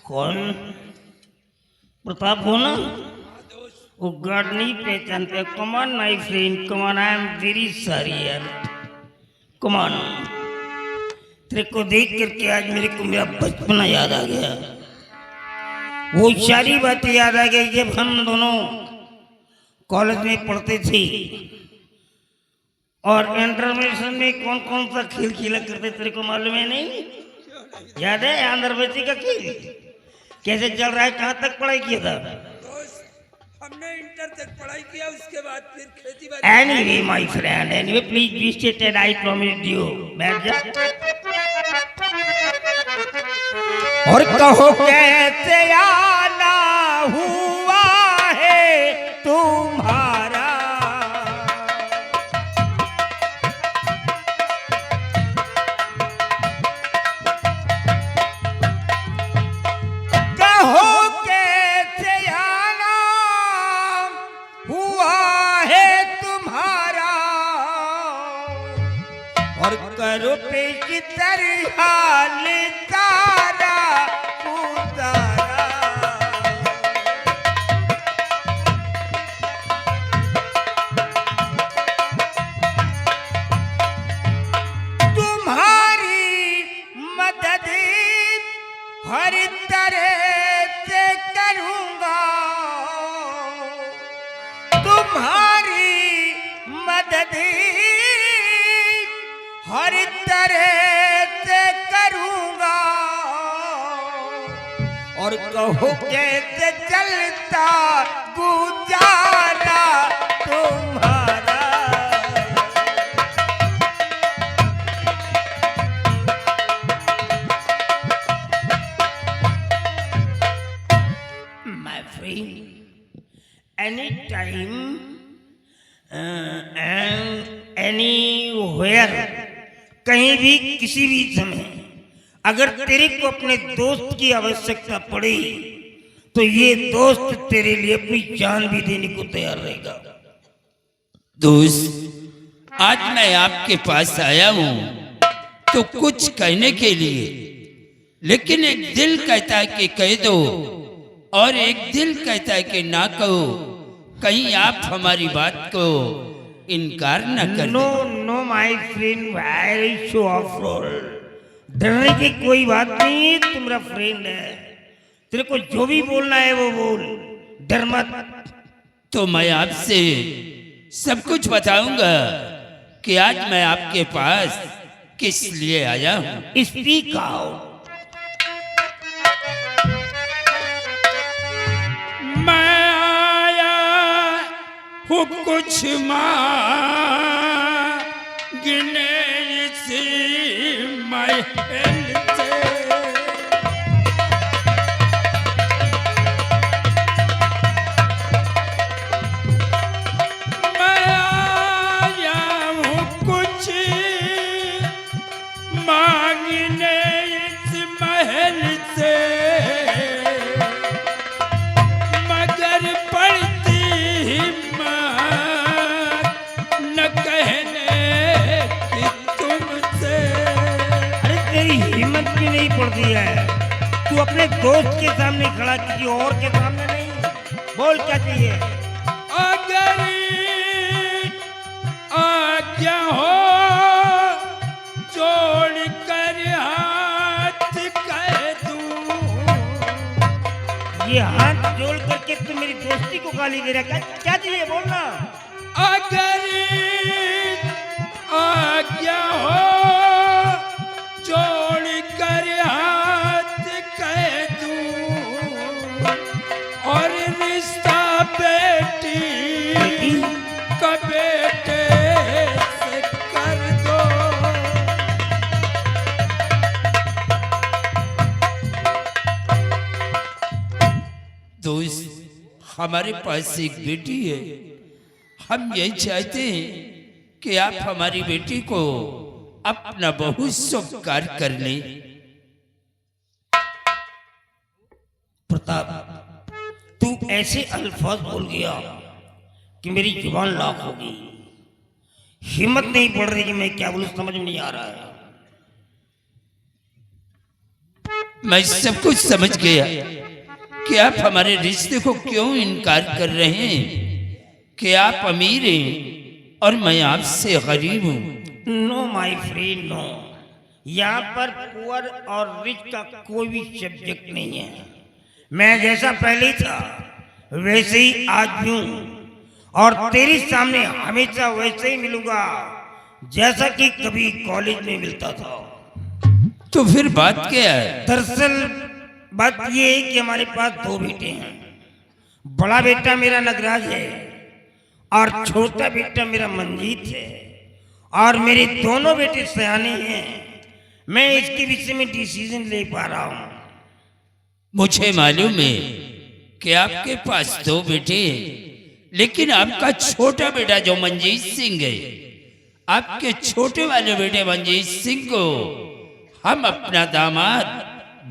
कौन? प्रताप हो ना? वो गार्ड नहीं पहचानते। Come on my friend, come on, I am very sorry यार, कमान। तेरे को देख करके आज मेरे को मेरा बचपना याद आ गया। वो सारी बातें याद आ गई जब हम दोनों कॉलेज में पढ़ते थे और इंटरमीडिएट में कौन कौन सा खेल खेला करते, तेरे को मालूम है नहीं? याद है आंध्र बच्ची का खेल कैसे चल रहा है? कहाँ तक पढ़ाई किया था? हमने इंटर तक पढ़ाई किया, उसके बाद फिर खेती बाड़ी। Anyway my friend, anyway please be seated, I promise you. बैठ जा और कहो कैसे आना हुआ है तुम्हारा। करो पेश तरहाल तारा उतारा। तुम्हारी मदद हर तरह से करूंगा, तुम्हारी मदद हर तरह से करूंगा। और कहो कैसे चलता गुजारा तुम्हारा। friend. Anytime and anywhere, कहीं भी किसी भी समय अगर तेरे को अपने दोस्त की आवश्यकता पड़े तो ये दोस्त तेरे लिए अपनी जान भी देने को तैयार रहेगा। दोस्त, आज मैं आपके पास आया हूं तो कुछ कहने के लिए, लेकिन एक दिल कहता है कि कह दो और एक दिल कहता है कि ना कहो। कहीं आप हमारी बात को इनकार न कर no no my friend, very show off role. डरने की कोई बात नहीं है, तू मेरा फ्रेंड है। तेरे को जो भी बोलना है वो बोल, डर मत। तो मैं आपसे सब कुछ बताऊंगा कि आज मैं आपके पास किस लिए आया हूं। Speak out. मैं आया हूँ कुछ मांगने इसी महल से। मैं आया हूँ कुछ मांगने इस महल से, मगर पड़ती हिम्मत न कहने की तुमसे। अरे तेरी हिम्मत भी नहीं पड़ती है, तू अपने दोस्त के सामने खड़ा, किसी और के सामने नहीं। बोल क्या चाहिए? अगर आज्ञा हो जोड़ कर हाथ कह दूं। ये हाथ जोड़ करके तू मेरी दोस्ती को गाली दे रहा है, क्या चाहिए बोलना? अगर आज्ञा हो जोड़ कर हाथ कह दूं और रिश्ता बेटी का बेटे से कर दो। दोस्त, हमारे पास एक बेटी है। हम यही चाहते हैं कि आप हमारी बेटी को अपना बहू स्वीकार कर लें। प्रताप, तू ऐसे अल्फाज बोल गया कि मेरी जुबान लाख हो गई। हिम्मत नहीं पड़ रही कि मैं क्या बोलूं, समझ में नहीं आ रहा है। मैं सब कुछ समझ गया कि आप हमारे रिश्ते को क्यों इनकार कर रहे हैं, कि आप अमीर हैं और मैं आपसे गरीब हूं। No my friend, no. यहाँ पर पुअर और रिच का कोई भी सब्जेक्ट नहीं है। मैं जैसा पहले था वैसे ही आज भी हूँ और तेरे सामने हमेशा वैसे ही मिलूंगा जैसा कि कभी कॉलेज में मिलता था। तो फिर बात क्या है? दरअसल बात ये है कि हमारे पास दो बेटे हैं। बड़ा बेटा मेरा नगराज है और छोटा बेटा मेरा मंजीत है, और मेरे दोनों बेटे सयाने हैं। मैं इसके विषय में डिसीजन ले पा रहा हूँ। मुझे मालूम है कि आपके पास दो बेटे हैं, लेकिन आपका छोटा बेटा जो मंजीत सिंह है, आपके छोटे वाले बेटे मंजीत सिंह को हम अपना दामाद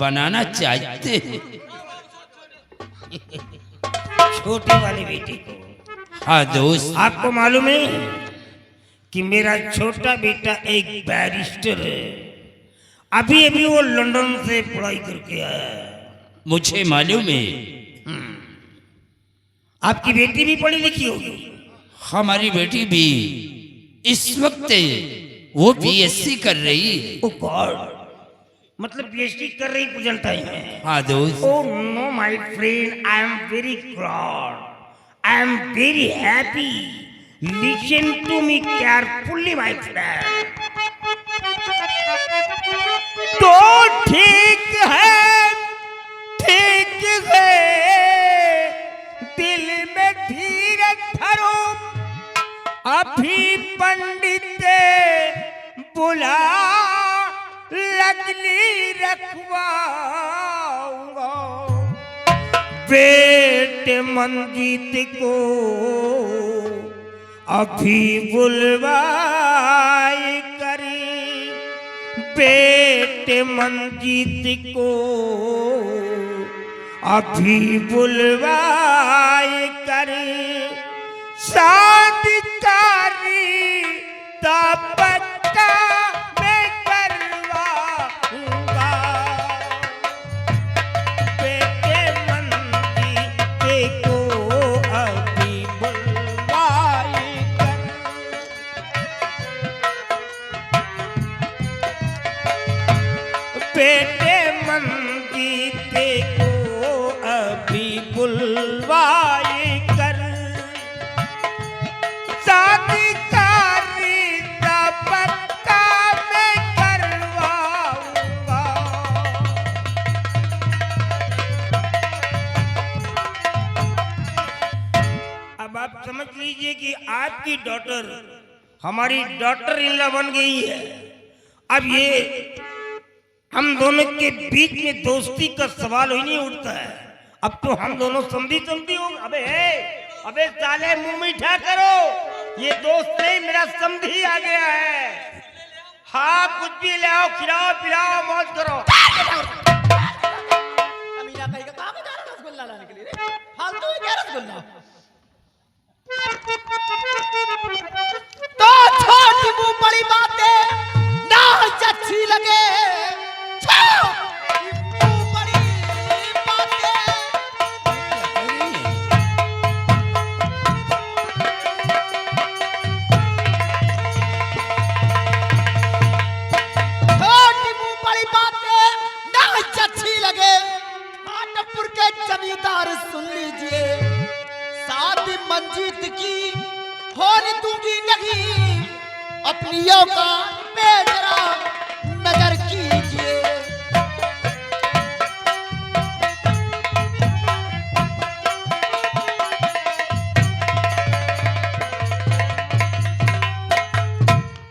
बनाना चाहते हैं। छोटे वाले बेटे को? हाँ दोस्त, आपको मालूम है कि मेरा छोटा बेटा एक बैरिस्टर है। अभी अभी वो लंदन से पढ़ाई करके आया है। मुझे मालूम है। आपकी बेटी भी पढ़ी लिखी होगी? हमारी बेटी भी इस वक्त वो बीएससी कर रही है। ओ गॉड, मतलब पीएचडी कर रही प्रेजेंट टाइम में? हाँ दोस्त। Oh no my friend, I am very proud, I am very happy. Listen to me carefully my friend. तो ठीक है, ठीक है, दिल में धीरज धरो, अभी पंडित बुला लगनी रखवाऊंगा। बेटा बेटे मंजीत को अभी बुलवाए करे, बेटे मंजीत को अभी बुलवाए करे, शादी कारी पक्का मैं करवाऊंगा, बेटे मंजीत को अभी बुलवाए कर, बेटे मंजीत को अभी बुलवाए कर, शादी का रिश्ता पक्का मैं करवाऊंगा। अब आप समझ लीजिए कि आपकी डॉटर हमारी डॉटर इन लॉ बन गई है। अब ये हम दोनों के बीच में दोस्ती का सवाल ही नहीं उठता है। अब तो हम दोनों समझी हो। अबे साले मुंह मीठा करो, ये दोस्त नहीं मेरा समझी आ गया है। हाँ कुछ भी ले आओ, खिलाओ पिलाओ मौज करो। रसगुल्ला लाने के लिए फालतू क्या रसगुल्ला तो छोटी मुंह बड़ी बातें ना अच्छी लगे, जमींदार सुन लीजिए, शादी मंजीत की होने दूंगी नहीं, अपनी औकात पे जरा नजर कीजिए।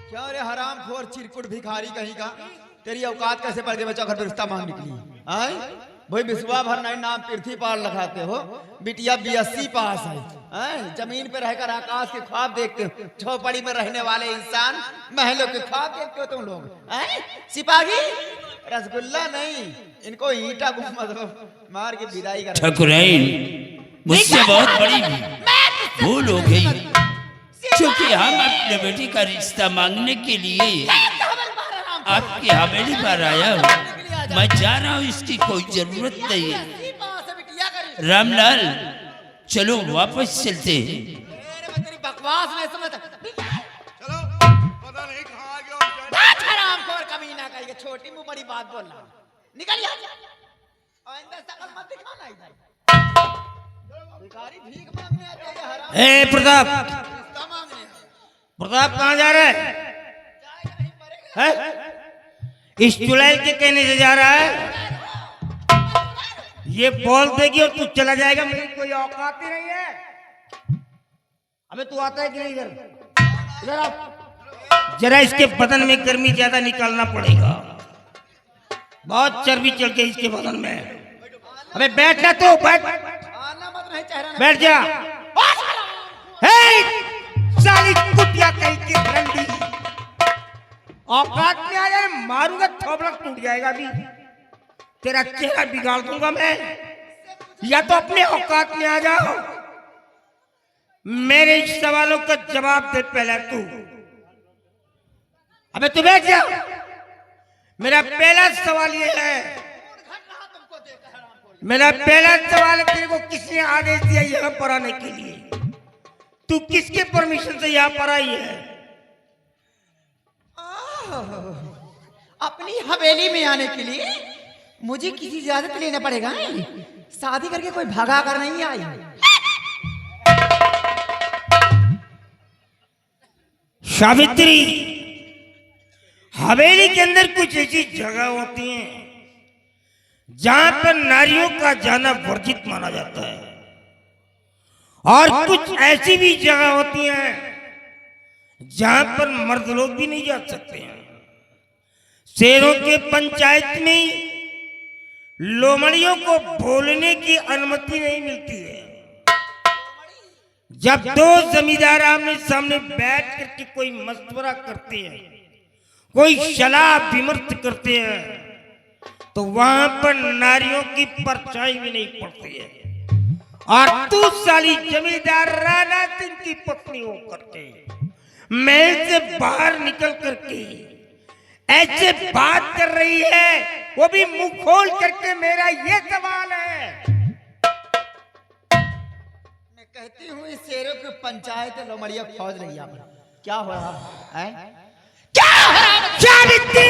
क्या रे हरामखोर चिरकुट भिखारी कहीं का, तेरी औकात कैसे पड़ गई? बच्चा घर पे रिश्ता मांग निकली आए भाई, विश्वा भर नहीं नाम पृथ्वी पार लगाते हो, बिटिया BSc पास है, जमीन पे रहकर आकाश के ख्वाब देखते हो, झोपड़ी में रहने वाले इंसान महलों के ख्वाब देखते हो तुम लोग। सिपाही रसगुल्ला नहीं, इनको ईंटा मार के विदाई कर। ठकुराइन मुझसे बहुत बड़ी भूल हो गई, क्योंकि हम अपने बेटी का रिश्ता मांगने के लिए आपकी हवेली पर आया हूँ। मैं जा रहा हूँ, इसकी कोई जरूरत नहीं है। रामलाल चलो वापस चलते हैं। बकवास नहीं समझता, चलो पता नहीं कहाँ आ गया। हरामखोर कमीना का, ये छोटी मुंह बड़ी बात बोलना, निकल यहाँ से। आइंदा शकल मत दिखाना इधर, भिखारी भीख मांगने आते हैं हराम। ए प्रताप, रिश्ता मांगने प्रताप कहाँ जा रहा है? इस चुड़ैल के कहने से जा रहा है? ये बोल देगी और तू चला जाएगा, मेरी कोई औकात ही नहीं है। अबे तू आता है कि नहीं इधर? इधर आ, जरा इसके बदन में गर्मी ज्यादा निकालना पड़ेगा, बहुत चर्बी चल गई इसके बदन में। अबे बैठना तो बैठ, बैठ जा। हे साली कुटिया कहीं की रंडी, औकात में आ जाए मारूंगा, थोबड़ा टूट जाएगा। अभी तेरा चेहरा बिगाड़ दूंगा मैं, या तो अपने औकात में आ जाओ। मेरे सवालों का जवाब दे पहले तू। अबे तू बैठ जा। मेरा पहला सवाल ये है, मेरा पहला सवाल तेरे को किसने आदेश दिया यहाँ पर आने के लिए? तू किसके परमिशन से यहाँ पर आई है? अपनी हवेली में आने के लिए मुझे किसी इजाजत लेना पड़ेगा, शादी करके कोई भगा कर नहीं आई। सावित्री, हवेली के अंदर कुछ ऐसी जगह होती हैं जहां पर नारियों का जाना वर्जित माना जाता है, और कुछ ऐसी भी जगह होती हैं जहां पर मर्द लोग भी नहीं जा सकते हैं। शेरों के पंचायत में लोमड़ियों को बोलने की अनुमति नहीं मिलती है। जब दो जमींदार आमने सामने बैठ करके कोई मशवरा करते हैं, कोई सलाह विमर्श करते हैं, तो वहां पर नारियों की परछाई भी नहीं पड़ती है। और तू साली जमींदार राणा सिंह की पत्नी हो करके महल से बाहर निकल करके ऐसे बात कर रही है, वो भी मुंह खोल करके। मेरा ये सवाल है, मैं कहती हूँ इस शेरों की पंचायत लोमड़िया फौज रही है। क्या हो रहा है? क्या हो रहा है? सावित्री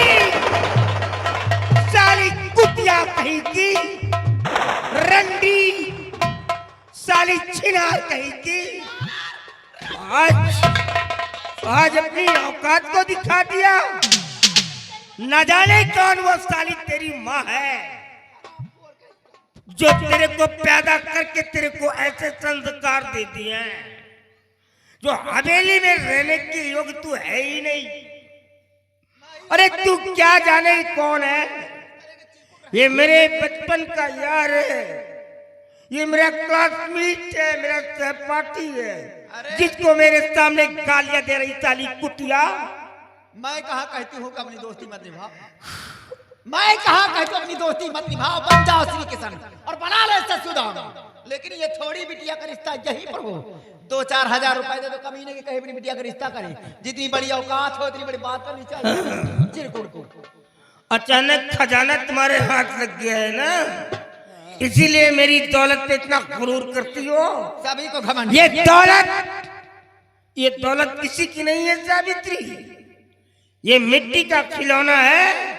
साली कुतिया कहीं की, रंडी साली छिनार कहीं की। आज अपनी औकात को दिखा दिया। न जाने कौन वो साली तेरी माँ है जो तेरे को पैदा करके तेरे को ऐसे संस्कार देती है जो हवेली में रहने के योग्य तू है ही नहीं। अरे तू क्या जाने कौन है? ये मेरे बचपन का यार है, ये मेरा क्लासमेट है, मेरा सहपाठी है, जिसको मेरे सामने गालियां दे रही साली कुतिया। मैं कहा कहती हूँ कि अपनी दोस्ती मत निभाओ। मैं कहा कहती हूँ अपनी दोस्ती मत निभाओ, बन जाओ श्री के संग और बना ले ससुदाम। लेकिन ये थोड़ी बिटिया का रिश्ता यहीं पर हो। 2-4 हजार रुपए दे तो कमीने के कहीं अपनी बिटिया का रिश्ता करे। जितनी बड़ी औकात हो उतनी बड़ी बात करनी चाहिए। चिरकुट को अचानक खजाना तुम्हारे हाथ लग गया है ना, इसीलिए मेरी दौलत पे इतना गुरूर करती हो। सभी को घमंड। ये दौलत किसी की नहीं है सावित्री, ये मिट्टी का खिलौना है।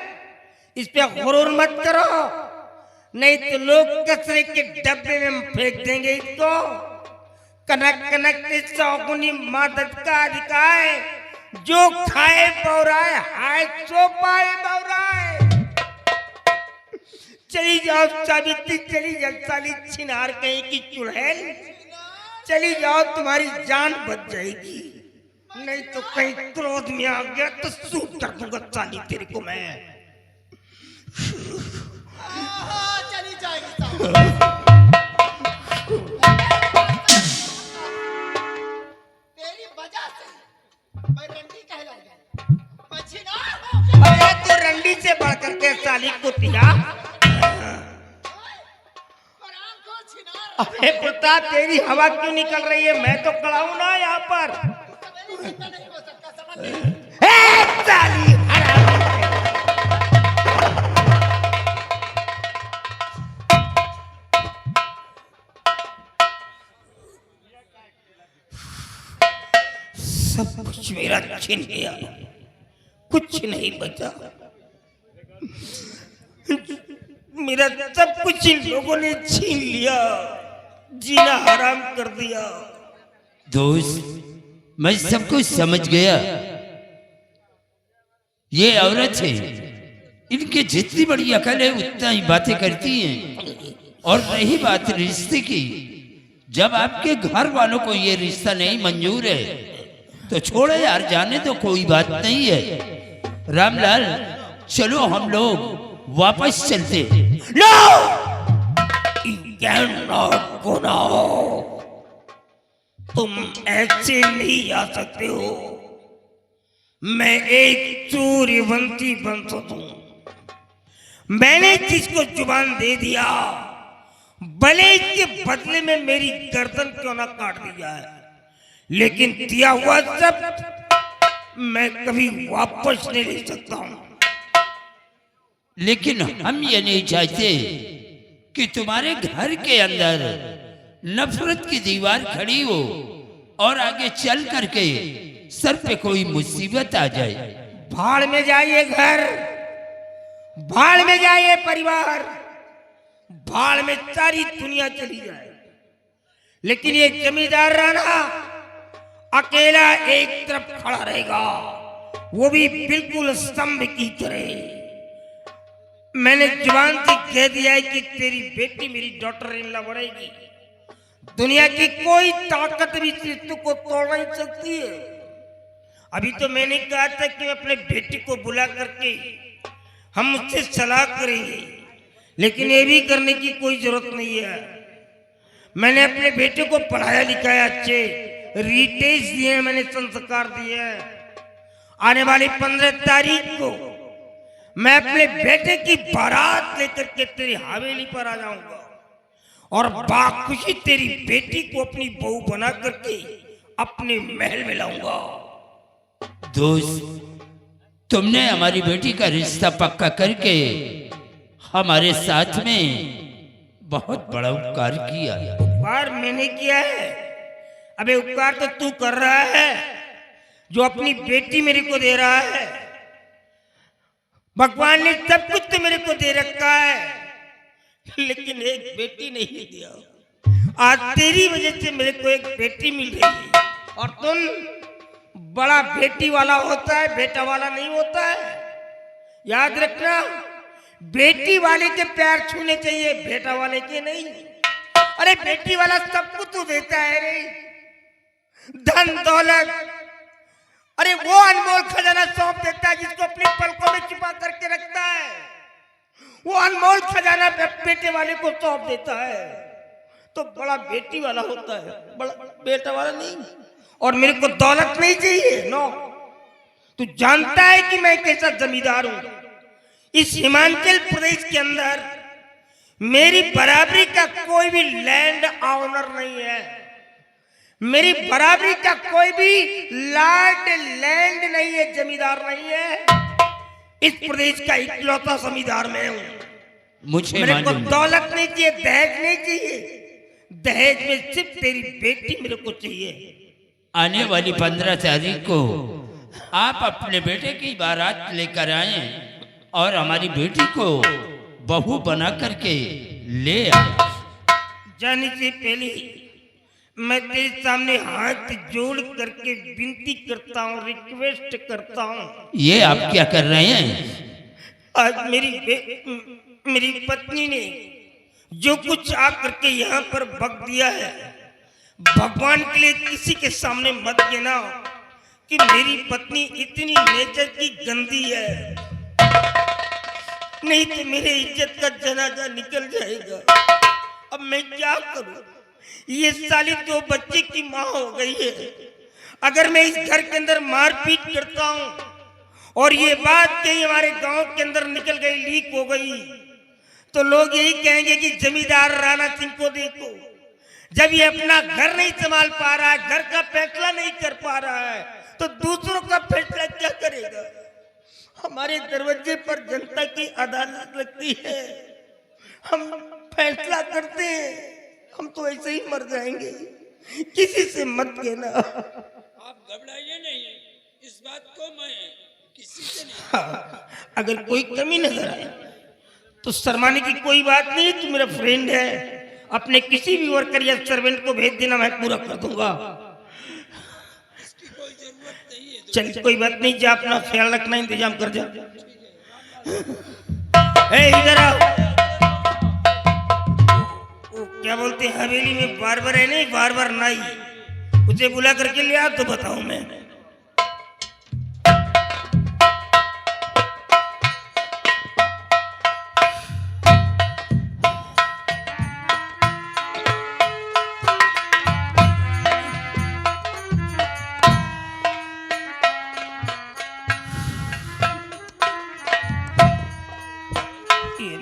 इस पे गुरूर मत करो, नहीं तो लोग कचरे के डब्बे में फेंक देंगे इसको। कनक कनक के चौगुनी मादत का अधिकार, जो खाए बौराए, हाय सो पाए बौराए। चली जाओ सावित्री, चली जाओ साली छिनार कहीं की चुड़ैल, चली जाओ, तुम्हारी जान बच जाएगी। नहीं तो कहीं क्रोध में आ गया तो सूट कर दूंगा साली तेरे को मैं। चली जाएगी। तेरी वजह से मैं रंडी कहलाई गई, मैं छिनार हो गया। अरे तू रंडी से बढ़कर के साली कुतिया। अरे पुता तेरी हवा क्यों निकल रही है? मैं तो खड़ा हूं ना यहाँ पर। साली सब कुछ मेरा छीन गया, कुछ नहीं बचा। मेरा सब कुछ इन लोगों ने छीन लिया, जीना हराम कर दिया। दोस्त, मैं सब कुछ समझ गया। ये औरत है, इनके जितनी बड़ी अकल है उतना ही बातें करती हैं। और रही बात रिश्ते की, जब आपके घर वालों को ये रिश्ता नहीं मंजूर है तो छोड़ो यार, जाने तो कोई बात नहीं है। रामलाल, चलो हम लोग वापस चलते। No, go now। तुम ऐसे नहीं आ सकते हो। मैं एक सूर्यवंशी वंशज हूं। मैंने जिसको जुबान दे दिया, भले इसके बदले में मेरी गर्दन क्यों ना काट दी जाए, लेकिन दिया हुआ सब मैं कभी वापस नहीं ले सकता हूं। लेकिन हम ये नहीं चाहते कि तुम्हारे घर के अंदर नफरत की दीवार खड़ी हो और आगे चल करके सर पे कोई मुसीबत आ जाए। भाड़ में जाइए घर, भाड़ में जाइए परिवार, भाड़ में सारी दुनिया चली जाए, लेकिन ये जमींदार राणा अकेला एक तरफ खड़ा रहेगा, वो भी बिल्कुल स्तंभ की तरह। मैंने जुबान से कह दिया है कि तेरी बेटी मेरी डॉटर इन लॉ बनेगी। दुनिया की कोई ताकत भी इस रिश्ते को तोड़ नहीं सकती है। अभी तो मैंने कहा था कि अपने बेटी को बुला करके हम उससे सलाह करेंगे, लेकिन ये भी करने की कोई जरूरत नहीं है। मैंने अपने बेटे को पढ़ाया लिखाया, अच्छे रिटेज दिए, मैंने संस्कार दिए। आने वाली 15 तारीख को मैं अपने बेटे की बारात लेकर के तेरी हवेली पर आ जाऊंगा और बाखुशी तेरी बेटी को अपनी बहू बना करके अपने महल में लाऊंगा। दोस्त, तुमने हमारी बेटी का रिश्ता पक्का करके हमारे साथ में बहुत बड़ा उपकार किया। उपकार मैंने किया है? अबे उपकार तो तू कर रहा है, जो अपनी बेटी मेरे को दे रहा है। भगवान ने सब कुछ तो मेरे को दे रखा है, लेकिन एक बेटी नहीं दिया। आज तेरी वजह से मेरे को एक बेटी मिल रही है, और तुम बड़ा बेटी वाला होता है, बेटा वाला नहीं होता है। याद रखना, बेटी वाले के पैर छूने चाहिए, बेटा वाले के नहीं। अरे बेटी वाला सब कुछ तो देता है रे, धन दौलत, अरे वो अनमोल खजाना सौंप देता है जिसको अपनी पलकों में छिपा करके रखता है। वो अनमोल खजाना बेटे वाले को सौंप देता है, तो बड़ा बेटी वाला होता है, बड़ा बेटा वाला नहीं। और मेरे को दौलत नहीं चाहिए, नो। तू जानता है कि मैं कैसा जमींदार हूं। इस हिमाचल प्रदेश के अंदर मेरी बराबरी का कोई भी लैंड ऑनर नहीं है, मेरी बराबरी का कोई भी लैंड नहीं है, जमींदार नहीं है। इस प्रदेश का इकलौता जमींदार मैं हूं। मुझे मेरे को दौलत नहीं चाहिए, दहेज नहीं चाहिए। दहेज में सिर्फ तेरी बेटी मेरे को चाहिए। आने वाली 15 तारीख को आप अपने बेटे की बारात लेकर आए और हमारी बेटी को बहू बना करके ले आए। जाने से पहले मैं तेरे सामने हाथ जोड़ करके विनती करता हूँ, रिक्वेस्ट करता हूँ। ये आप क्या कर रहे हैं? आज मेरी पत्नी ने जो कुछ आ करके यहाँ पर बक दिया है, भगवान के लिए किसी के सामने मत कहना कि मेरी पत्नी इतनी नेचर की गंदी है, नहीं तो मेरे इज्जत का जनाजा निकल जाएगा। अब मैं क्या करूं? ये साली 2 बच्चे की माँ हो गई है। अगर मैं इस घर के अंदर मारपीट करता हूं और ये बात कहीं हमारे गांव के अंदर निकल गई, लीक हो गई, तो लोग यही कहेंगे कि जमींदार राणा सिंह को देखो, जब ये अपना घर नहीं संभाल पा रहा है, घर का फैसला नहीं कर पा रहा है, तो दूसरों का फैसला क्या करेगा? हमारे दरवाजे पर जनता की अदालत लगती है, हम फैसला करते हैं, हम तो ऐसे ही मर जाएंगे। किसी से मत कहना। आप घबराइए नहीं, इस बात को मैं किसी से नहीं। हाँ, अगर कोई कमी नजर आए तो शर्माने की कोई बात नहीं। तू मेरा फ्रेंड है, अपने किसी भी वर्कर या सर्वेंट को भेज देना, मैं पूरा कर दूंगा। चल कोई बात नहीं, जा अपना ख्याल रखना, इंतजाम कर जा। इधर आओ। क्या बोलते हैं हवेली में बार-बार है नहीं, बार-बार नाई, उसे बुला करके ले आ तो बताऊं मैं।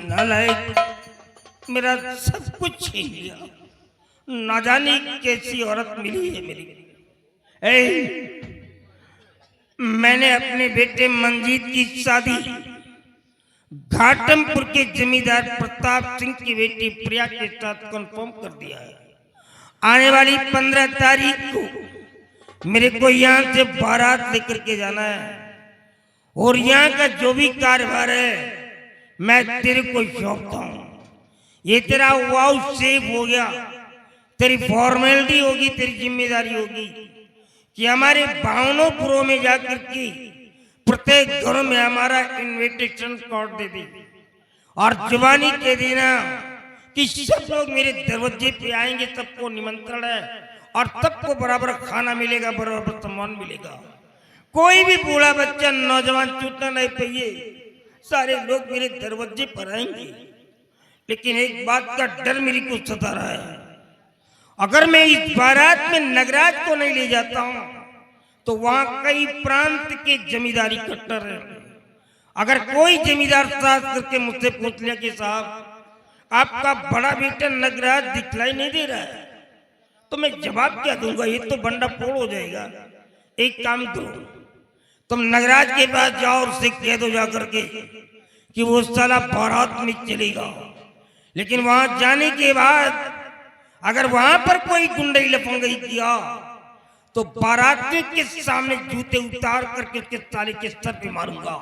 नालायक मेरा सब कुछ छीन लिया, ना जाने कैसी औरत मिली है मेरी। मैंने अपने बेटे मंजीत की शादी घाटमपुर के जमींदार प्रताप सिंह की बेटी प्रिया के साथ कंफर्म कर दिया है। आने वाली 15 तारीख को मेरे को यहाँ से बारात लेकर के जाना है, और यहाँ का जो भी कारोबार है मैं तेरे को सौंपता हूँ। ये तेरा वाउ सेव हो गया, तेरी फॉर्मेलिटी होगी, तेरी जिम्मेदारी होगी कि हमारे भावनोपुरों में जाकर के प्रत्येक घरों में हमारा इनविटेशन कार्ड दे दे और जुबानी कह देना कि सब लोग मेरे दरवाजे पे आएंगे, सबको निमंत्रण है और सबको बराबर खाना मिलेगा, बराबर सम्मान मिलेगा। कोई भी बूढ़ा बच्चा नौजवान छूटना नहीं चाहिए, सारे लोग मेरे दरवाजे पर आएंगे। लेकिन एक बात का डर मेरी को सता रहा है, अगर मैं इस बारात में नगराज को नहीं ले जाता हूं तो वहां कई प्रांत के जमींदारी कट्टर हैं। अगर कोई जमींदार साथ करके मुझसे पूछ लिया कि साहब आपका बड़ा बेटा नगराज दिखलाई नहीं दे रहा है, तो मैं जवाब क्या दूंगा? ये तो बंडा फोड़ हो जाएगा। एक काम करो, तुम नगराज के पास जाओ और उससे कह दो जाकर के कि वो साला बारात में चलेगा, लेकिन वहां जाने के बाद अगर वहां पर कोई गुंडई लफंगई किया तो बारातियों के सामने जूते उतार करके उसके साले के सर पे मारूंगा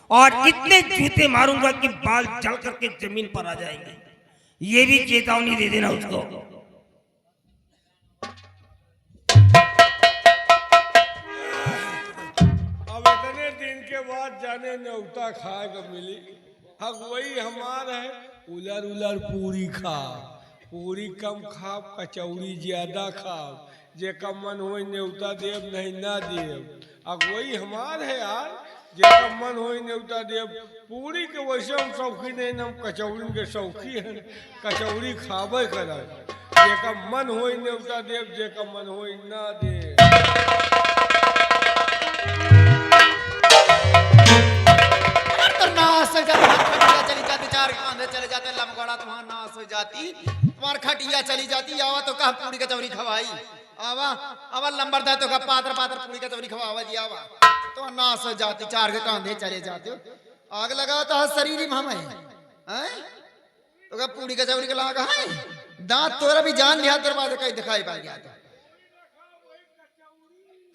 और इतने जूते मारूंगा कि बाल जल करके जमीन पर आ जाएंगे। ये भी चेतावनी दे देना उसको। अब इतने दिन के बाद जाने न्योता खाए को मिली। हक वही हमार है, उलर उलर पूरी खा, पूरी कम खाओ, कचौड़ी ज्यादा खाओ, जे कम मन हो न्योता देव नहीं ना देव। अब वही हमार है यार, जे कम मन हो न्योता देव। पूरी के वैसे हम शौकी नहीं, हम कचौड़ी के शौकी हैं, कचौड़ी खावे कर। जे कम मन हो न्योता देव, जे कम मन हो ना देव। चली जाती, चार कांधे चले जाते, लमगोड़ा तुम्हारा नाश हो जाती, तुम्हार खटिया चली जाती। आवा तो कहा पूरी कचौरी खवाई, आवा आवा लंबरदार तो कहा पात्र पात्र पूरी कचौरी खवावा दिया, आवा तो नाश हो जाती, चार के कांधे चले जाते। आग लगा तो शरीर ही हम है तो कहा पूरी कचौरी के लागा है, दांत तोरा भी जान लिया, दरवाजे कहीं दिखाई पा गया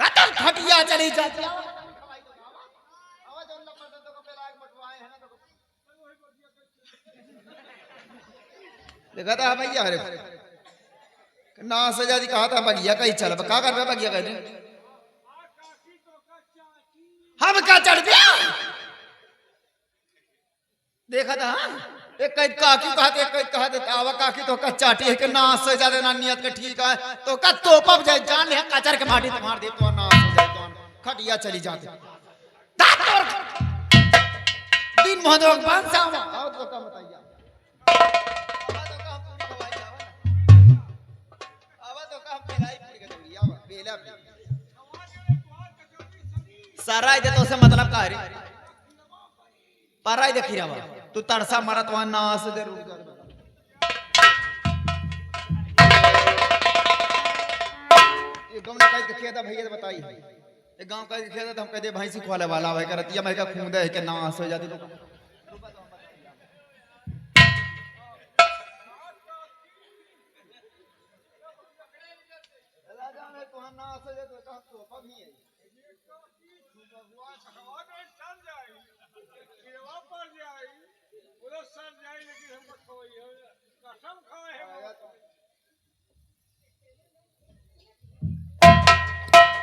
तो खटिया चली जाती। देखा था भैया, अरे ना सजादी कहा था बगिया कहीं चल, क्या कर रहा बगिया कहते हम क्या चढ़ दिया। देखा था एक कहीं काकी कहा थे आवा काकी तो का चाटी है कि ना सजादे ना नियत के ठीक है तो का तोपा जाए जान ले कचर के माटी तुम्हार दे तो ना सजाए तो खटिया चली जाती। दिन मोहन बांध से आओ तो का बताइए सारा दे तो से मतलब का रे पारा देखी रहा तू तड़सा मरत वहां नास दे रुक जा। ये गांव ने कह के खेदा भैया बताई, ये गांव कह के खेदा तो हम कह दे भैंसी खोले वाला है करतिया मैं का खूंदे है के नास हो जाती।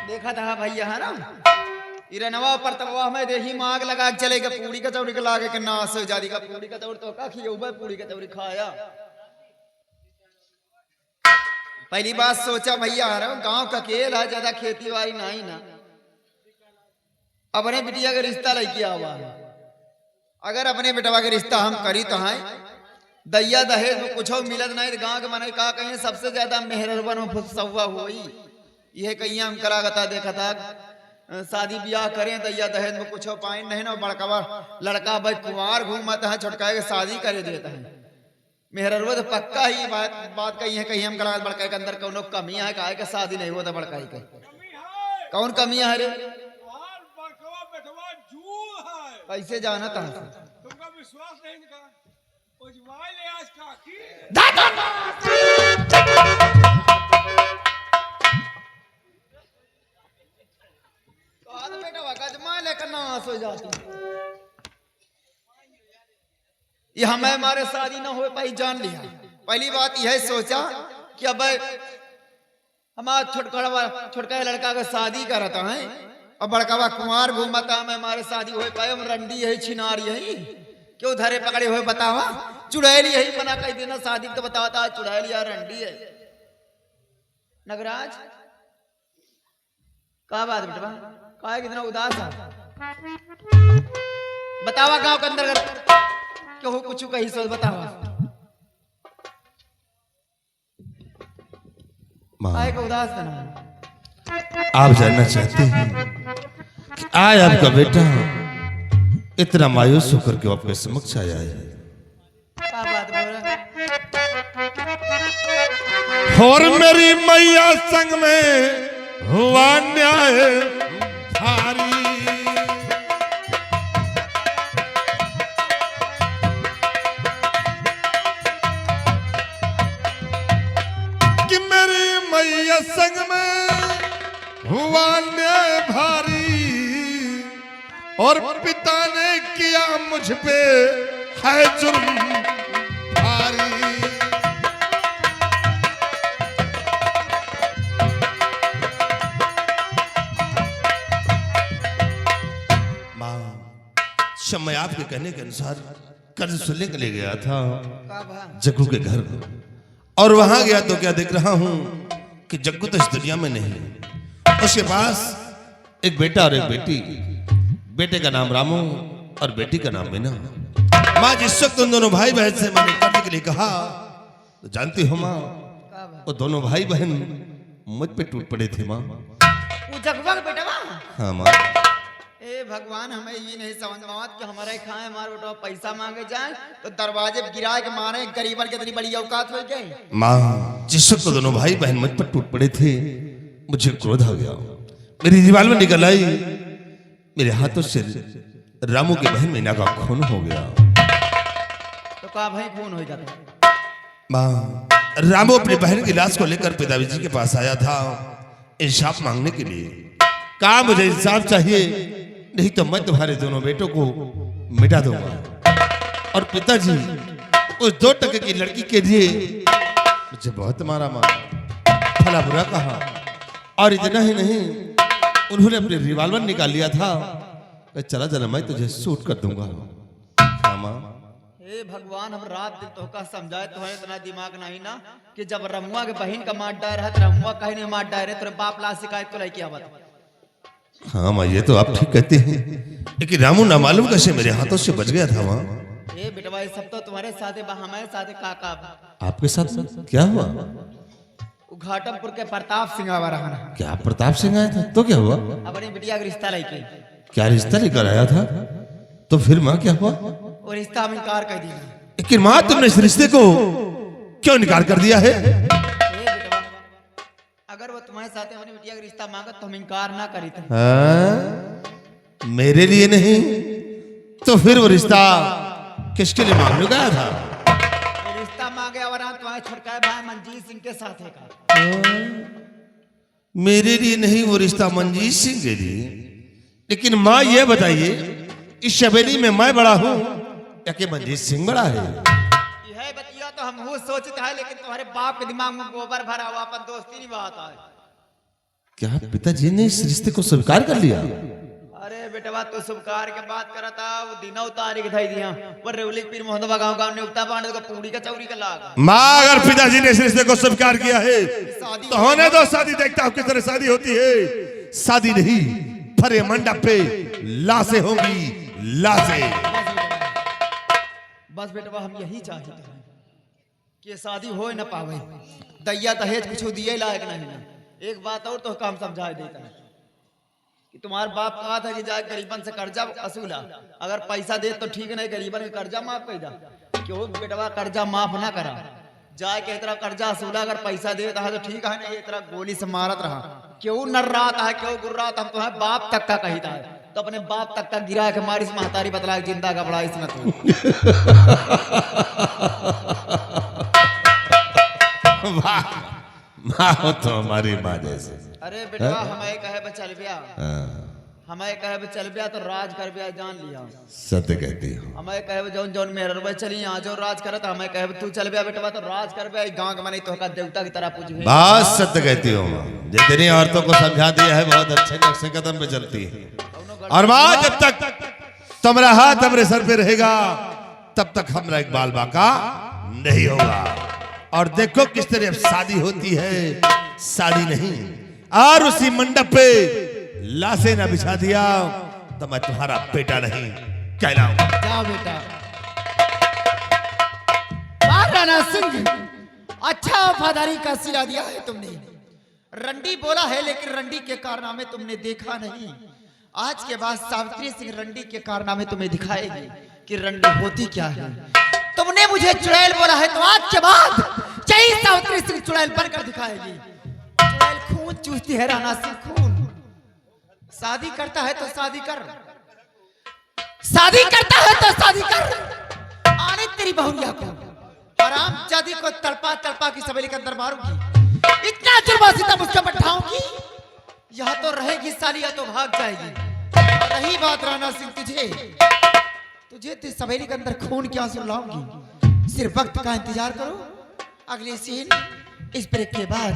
देखा था भैया है ना इरनवा पर तवा में देही माग लगा के चलेगा पूरी कचौड़ी के लागे के नाश हो जाती का पूरी कचौड़ी तो का खियो पूरी कचौड़ी खाया। पहली बात सोचा भैया गांव का खेल है, ज्यादा खेती बाड़ी नहीं ना, अपने बिटिया का रिश्ता लेके आवा है। अगर अपने बेटवा के रिश्ता हम करी तो है दैया दहेज में कुछ मिलत नहीं, गांव के मने का कहीं सबसे ज्यादा मेहरबन में फुसवा हुई यह कहीं हम करागता देखा था शादी ब्याह करें दैया दहेज में कुछ पाए नहीं ना, बड़का लड़का भाई कुमार घूमता है, छोटका के शादी करे देता है। मेहरबन तो पक्का ही बात कही है, कहीं हम करा बड़का के अंदर कौन कमी है, काहे के शादी नहीं होता बड़का ही के कौन कमी है रे कैसे जाना था तुमका विश्वास नहीं का उजवाई ले आज काकी तो आज बेटा वगजमा लेकर नाश हो जाती। ये हमें हमारे शादी ना हो पाई जान लिया। पहली बात यह सोचा कि अब हमारा छोटका लड़का का शादी करता है और बड़कावा कुमार घूमता में हमारे शादी हो पाए, हम रंडी यही छिनार यही क्यों धरे पकड़े हुए बतावा, चुड़ैली यही बना कई दिन शादी तो बताता चुड़ैली या रंडी है। नगराज का बात बेटवा का कितना उदास है बतावा, गांव के अंदर क्यों कुछ कही सोच बतावा। माँ आए को उदास ना हो। आप जानना चाहते हैं कि आज आपका बेटा इतना मायूस होकर के आपके समक्ष आया है। क्या बात बोल रहा है? और मेरी मैया संग में हुआ न्याय भारी, कि मेरी मैया संग में हुआ न्याय भारी, और पिता ने किया मुझ पे है जुर्म भारी। मैं आपके कहने के अनुसार कर्ज सुनने के लिए गया था जग्गू के घर, और वहां गया तो क्या देख रहा हूं कि जग्गू तो इस दुनिया में नहीं है। उसके पास एक बेटा और एक बेटी, बेटे का नाम रामू और बेटी का नाम मीना। माँ जिस वक्त उन दोनों भाई बहन से मैंने करने के लिए कहा तो जानती हो माँ, वो दोनों भाई बहन मुझ पे टूट पड़े थे माँ। वो जगवा का बेटा बा? हाँ माँ। ए भगवान, हमें ये नहीं समझ में आवत कि हमारे खाए हमारे बेटा पैसा मांगे जाए तो दरवाजे पे गिरा के मारे, गरीबन के इतनी बड़ी औकात हो गई। माँ जिस वक्त दोनों भाई बहन मुझ पर टूट पड़े थे, मुझे क्रोध आ गया। मेरी दीवार में निकल आई, मेरे हाथों से रामू की बहन मीना का खून हो गया। तो कहा भाई खून हो जाता। माँ रामू अपनी बहन की लाश को लेकर पिताजी के पास आया था इंसाफ मांगने के लिए। कहा मुझे इंसाफ चाहिए, नहीं तो मैं तुम्हारे दोनों बेटों को मिटा दूंगा। और पिताजी उस 2 टके की लड़की के लिए मुझे बहुत मारा, भला बुरा कहा, और इतना ही नहीं उन्होंने अपने रिवॉल्वर निकाल लिया था, चला चला मैं तुझे शूट कर दूंगा। मामा हे भगवान, हम रात दिन तो का समझाए तो है, इतना दिमाग नहीं ना कि जब रमुआ के बहन का मार डायर है तो रमुआ कहीं नहीं मार डायर है, तेरे बाप ला शिकायत को लेके आवत। हाँ माँ ये तो आप ठीक कहते हैं, लेकिन रामू ना मालूम कैसे मेरे हाथों से बच गया था माँ। ये बेटवा सब तो तुम्हारे साथ है, हमारे साथ है काका। आपके साथ क्या हुआ? घाटमपुर के प्रताप सिंह आवा रहा। क्या प्रताप सिंह आया था तो क्या हुआ? अपनी बिटिया का रिश्ता लेके। क्या रिश्ता लेकर आया था? तो फिर माँ क्या हुआ? वो रिश्ता हम इनकार कर दिया। लेकिन माँ तुमने इस रिश्ते को क्यों इनकार कर दिया है? अगर वो तुम्हारे साथ अपनी बिटिया का रिश्ता मांगा तो हम इनकार ना करी थे। मेरे लिए नहीं तो फिर वो रिश्ता किसके लिए मांगने गया था? रिश्ता मांगे और तुम्हारे छोटका भाई मंजीत सिंह के साथ है का। मेरे लिए नहीं, वो रिश्ता मंजीत सिंह के लिए। लेकिन माँ ये बताइए, इस शबेली में मैं बड़ा हूँ या कि मंजीत सिंह बड़ा है? यह बतिया तो हम सोचते हैं, लेकिन तुम्हारे बाप के दिमाग में गोबर भरा हुआ, अपन दोस्ती नहीं बात है। क्या पिताजी ने इस रिश्ते को स्वीकार कर लिया? अरे बेटवा तो स्वीकार के बात करा था, वो दिनों तारीख धाई दिया पर रेवली पीर मोहम्मद गांव गांव ने उगता पाने को पूरी का चौरी का लाग। माँ अगर पिताजी ने इस रिश्ते को स्वीकार किया है तो होने दो शादी। देखता हूँ किस तरह शादी होती है। शादी नहीं, भरे मंडप पे लाशें होंगी, लाशें। बस बेटवा हम यही चाहते हैं कि शादी हो न पावे, दैया दहेज कुछ दिए लायक नहीं ना। एक बात और तो काम समझा देता है कि तुम्हारा बाप कहा था कि जाए गरीबन से कर्जा वसूला, अगर पैसा दे तो ठीक नहीं, गरीबन का कर्जा माफ कर दा। क्यों बेटवा कर्जा माफ ना करा, जाए के तरह कर्जा वसूला, अगर पैसा देता है तो ठीक है, नहीं तरह गोली से मारत रहा। क्यों नर रहा है, क्यों गुर रहा था, हम तुम्हारे बाप तक का कहता है, तो अपने बाप तक का गिरा के मारी इस महतारी बतला जिंदा का बड़ा इसमें तो। माँ तो हमारी माँ जैसे। अरे बेटा हमें कहे बे चल बिया, हमें कहे बे चल बिया तो राज कर बिया, जान लिया। सत्य कहती हो। हमें कहे बे जौन जौन मेरे रुपए चली यहाँ जो राज करत, हमें कहे बे तू चल बिया बेटा तो राज कर बिया, गांव के मने तो का देवता की तरह पूज। बात सत्य कहती हो माँ, जितनी औरतों को समझा दिया है बहुत अच्छे नक्शे कदम पे चलती है। और माँ जब तक तुम्हारा हाथ हमारे सर पे रहेगा तब तक हमारा एक बाल बाका नहीं होगा। और देखो किस तरह शादी होती है, शादी नहीं। और उसी मंडप पे लाशें ना बिछा दिया तो मैं तुम्हारा बेटा नहीं कहलाऊंगा। जाओ बेटा। राणा सिंह, अच्छा वफादारी का सिला दिया है तुमने। रंडी बोला है लेकिन रंडी के कारनामे तुमने देखा नहीं। आज के बाद सावित्री सिंह रंडी के कारनामे तुम्हें दिखाएगी कि रंडी होती क्या है। तुमने मुझे चुड़ैल बोला है तो आज के बाद यही सावित्री सिंह चुड़ैल बनकर दिखाएगी। चुड़ैल खून चूसती है, राणा सिंह खून। शादी करता है तो शादी कर, शादी करता है तो शादी कर। आने तेरी बहुरिया को, हराम जादी को तड़पा तड़पा की सवेली के अंदर मारूंगी। इतना जुर्मा सितम उसके बैठाऊंगी, यह तो रहेगी साली या तो भाग जाएगी। और रही बात राणा सिंह तुझे तो सवेली के अंदर खून के आंसू लाऊंगी। सिर्फ वक्त का इंतजार करो। अगली सीन इस ब्रेक के बाद।